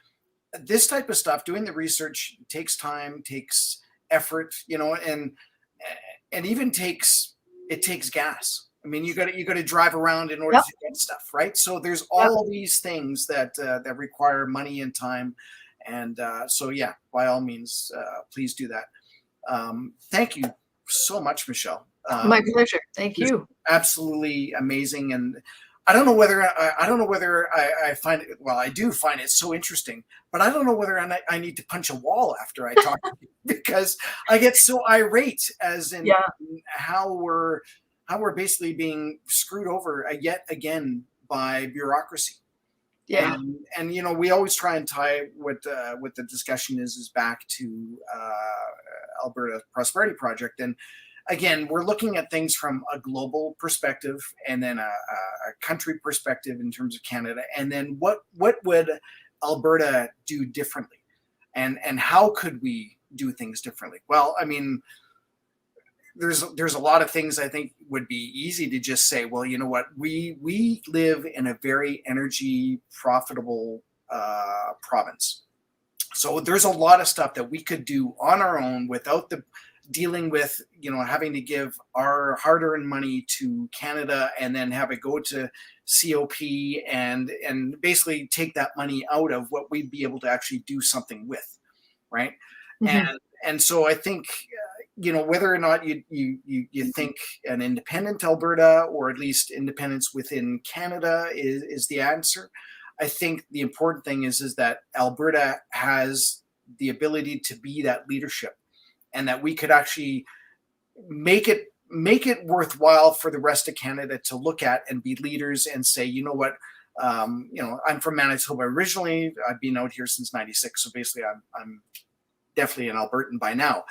this type of stuff, doing the research takes time, takes effort, and even takes gas. I mean, you got to drive around in order to get stuff, right? So there's all these things that require money and time, and so yeah, by all means, please do that. Thank you so much, Michelle. My pleasure. Thank you. Absolutely amazing, and I don't know whether I find it. Well, I do find it so interesting, but I don't know whether I need to punch a wall after I talk to you, because I get so irate as in how we're basically being screwed over yet again by bureaucracy. Yeah. And we always try and tie what the discussion is back to Alberta Prosperity Project. And again, we're looking at things from a global perspective, and then a country perspective in terms of Canada, and then what would Alberta do differently, and how could we do things differently? Well, I mean, there's a lot of things I think would be easy to just say, well, you know what, we live in a very energy profitable province. So there's a lot of stuff that we could do on our own without dealing with, having to give our hard-earned money to Canada and then have it go to COP and basically take that money out of what we'd be able to actually do something with, right? Mm-hmm. And so I think, whether or not you think an independent Alberta, or at least independence within Canada is the answer, I think the important thing is that Alberta has the ability to be that leadership, and that we could actually make it worthwhile for the rest of Canada to look at and be leaders and say, you know what, I'm from Manitoba originally. I've been out here since '96, so basically I'm definitely an Albertan by now.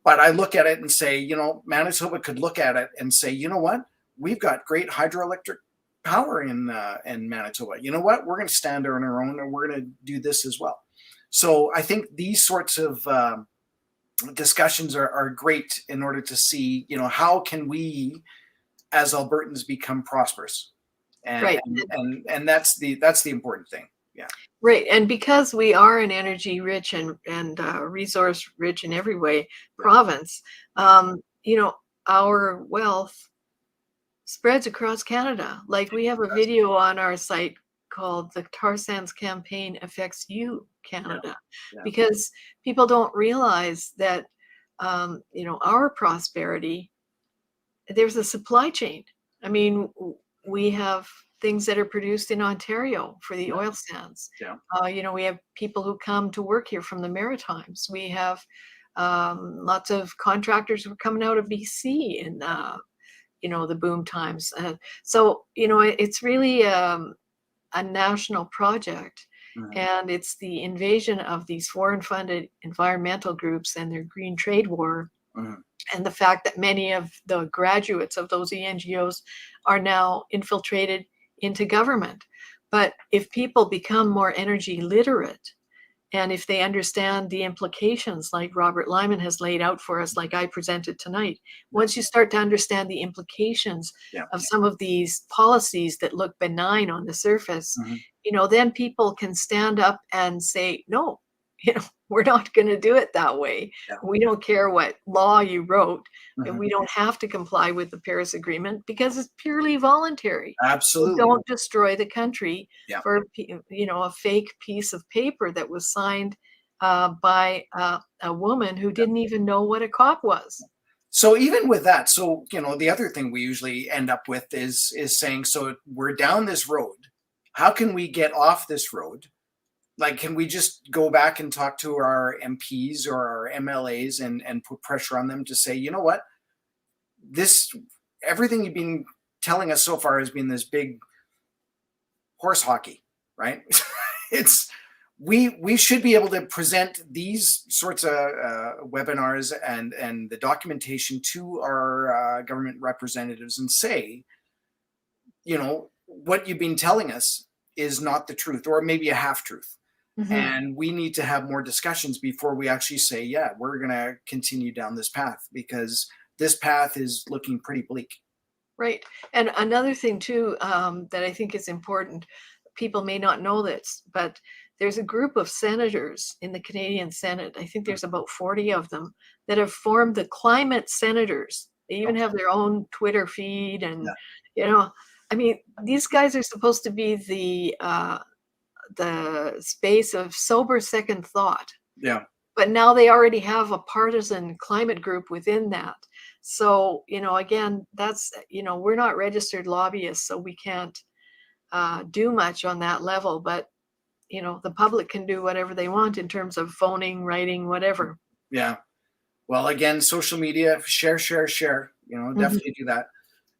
But I look at it and say, Manitoba could look at it and say, you know what, we've got great hydroelectric power in Manitoba. You know what, we're going to stand on our own, and we're going to do this as well. So I think these sorts of discussions are great in order to see, how can we as Albertans become prosperous, and right. and that's the important thing. Yeah. Right. And because we are an energy rich and resource rich in every way province, our wealth spreads across Canada. Like, we have a video on our site called "The Tar Sands Campaign Affects You, Canada," because people don't realize that, our prosperity, there's a supply chain. I mean, we have things that are produced in Ontario for the Yeah. oil sands. Yeah. We have people who come to work here from the Maritimes. We have lots of contractors who are coming out of BC in the boom times. So it's really a national project, Mhm. and it's the invasion of these foreign-funded environmental groups and their green trade war, Mhm. and the fact that many of the graduates of those ENGOs are now infiltrated into government. But if people become more energy literate, and if they understand the implications, like Robert Lyman has laid out for us, like I presented tonight, once you start to understand the implications Yeah. of some of these policies that look benign on the surface, Mhm. then people can stand up and say, no, we're not going to do it that way. Yeah. We don't care what law you wrote. And Mhm. we don't have to comply with the Paris Agreement because it's purely voluntary. So Absolutely. don't destroy the country Yeah. for a fake piece of paper that was signed by a woman who didn't even know what a cop was. So even with that, so the other thing we usually end up with is saying, so we're down this road. How can we get off this road? Like, can we just go back and talk to our MPs or our MLAs and put pressure on them to say, you know what, this everything you've been telling us so far has been this big horse hockey, right? it's we should be able to present these sorts of webinars and the documentation to our government representatives and say, what you've been telling us is not the truth, or maybe a half truth. Mhm. And we need to have more discussions before we actually say, yeah, we're going to continue down this path, because this path is looking pretty bleak. Right. And another thing too, that I think is important, people may not know this, but there's a group of senators in the Canadian Senate. I think there's about 40 of them that have formed the climate senators. They even have their own Twitter feed, and Yeah. these guys are supposed to be the space of sober second thought. Yeah. But now they already have a partisan climate group within that. So, again, that's, we're not registered lobbyists, so we can't do much on that level. But, the public can do whatever they want in terms of phoning, writing, whatever. Yeah. Well, again, social media, share, share, share, Mhm. definitely do that.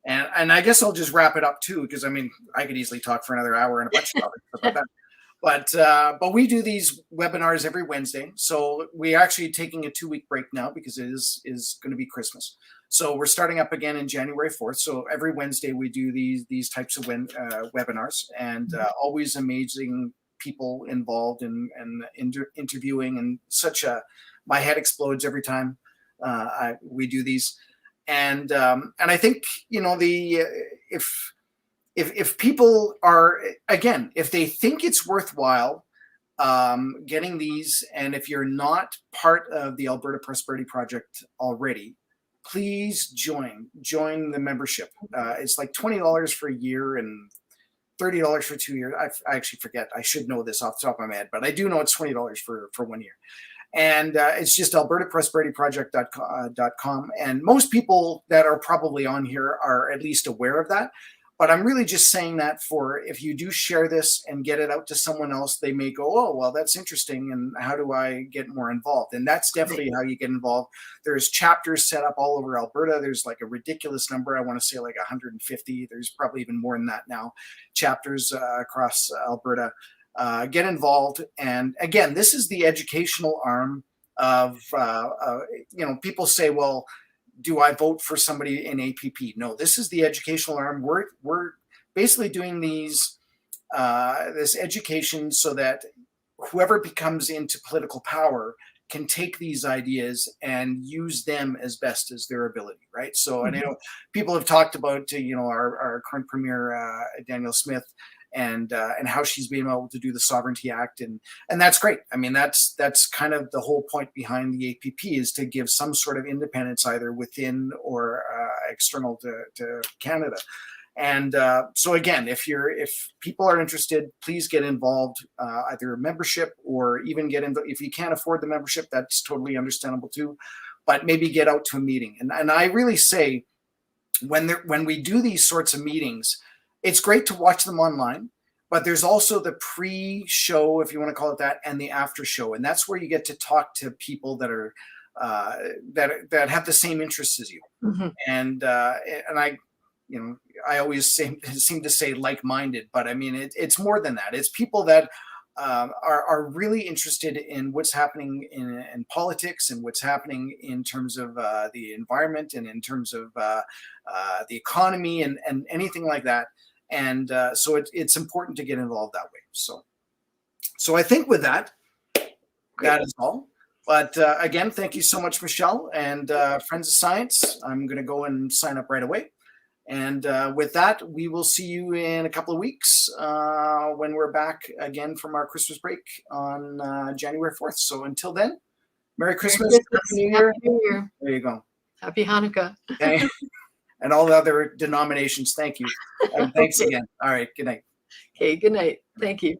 And I guess I'll just wrap it up too, because I could easily talk for another hour and a bunch of other stuff like that. But we do these webinars every Wednesday. So we're actually taking a 2-week break now because it is going to be Christmas. So we're starting up again in January 4th. So every Wednesday we do these types of webinars, and always amazing people involved in interviewing, and my head explodes every time we do these. And I think if people are, again, if they think it's worthwhile getting these, and if you're not part of the Alberta Prosperity Project already, please join the membership. It's like $20 for a year and $30 for 2 years. I actually forget. I should know this off the top of my head, but I do know it's $20 for 1 year. And it's just albertaprosperityproject.com. And most people that are probably on here are at least aware of that. But I'm really just saying that for, if you do share this and get it out to someone else, they may go, oh, well, that's interesting. And how do I get more involved? And that's definitely how you get involved. There's chapters set up all over Alberta. There's like a ridiculous number. I want to say like 150. There's probably even more than that now. Chapters across Alberta. Get involved. And again, this is the educational arm of, people say, well, do I vote for somebody in APP? No, this is the educational arm. We're basically doing this education so that whoever becomes into political power can take these ideas and use them as best as their ability, right? So, and people have talked about, our current premier, Danielle Smith, and how she's been able to do the Sovereignty Act, and that's great. I mean, that's kind of the whole point behind the APP, is to give some sort of independence either within or external to Canada. And so again, if people are interested, please get involved, either a membership or even get involved. If you can't afford the membership, that's totally understandable too. But maybe get out to a meeting. And I really say, when we do these sorts of meetings, it's great to watch them online, but there's also the pre-show, if you want to call it that, and the after show. And that's where you get to talk to people that are that have the same interests as you. Mm-hmm. And I, I always seem to say like-minded, but I mean, it's more than that. It's people that are really interested in what's happening in politics and what's happening in terms of the environment and in terms of the economy and anything like that. And so it's important to get involved that way. So I think with that, that is all. But again, thank you so much, Michelle, and Friends of Science. I'm going to go and sign up right away. And with that, we will see you in a couple of weeks when we're back again from our Christmas break on January 4th. So until then, Merry Christmas, Happy New Year. Happy New Year. There you go. Happy Hanukkah. And all the other denominations, thank you. And thanks again. All right, good night. Okay, good night. Thank you.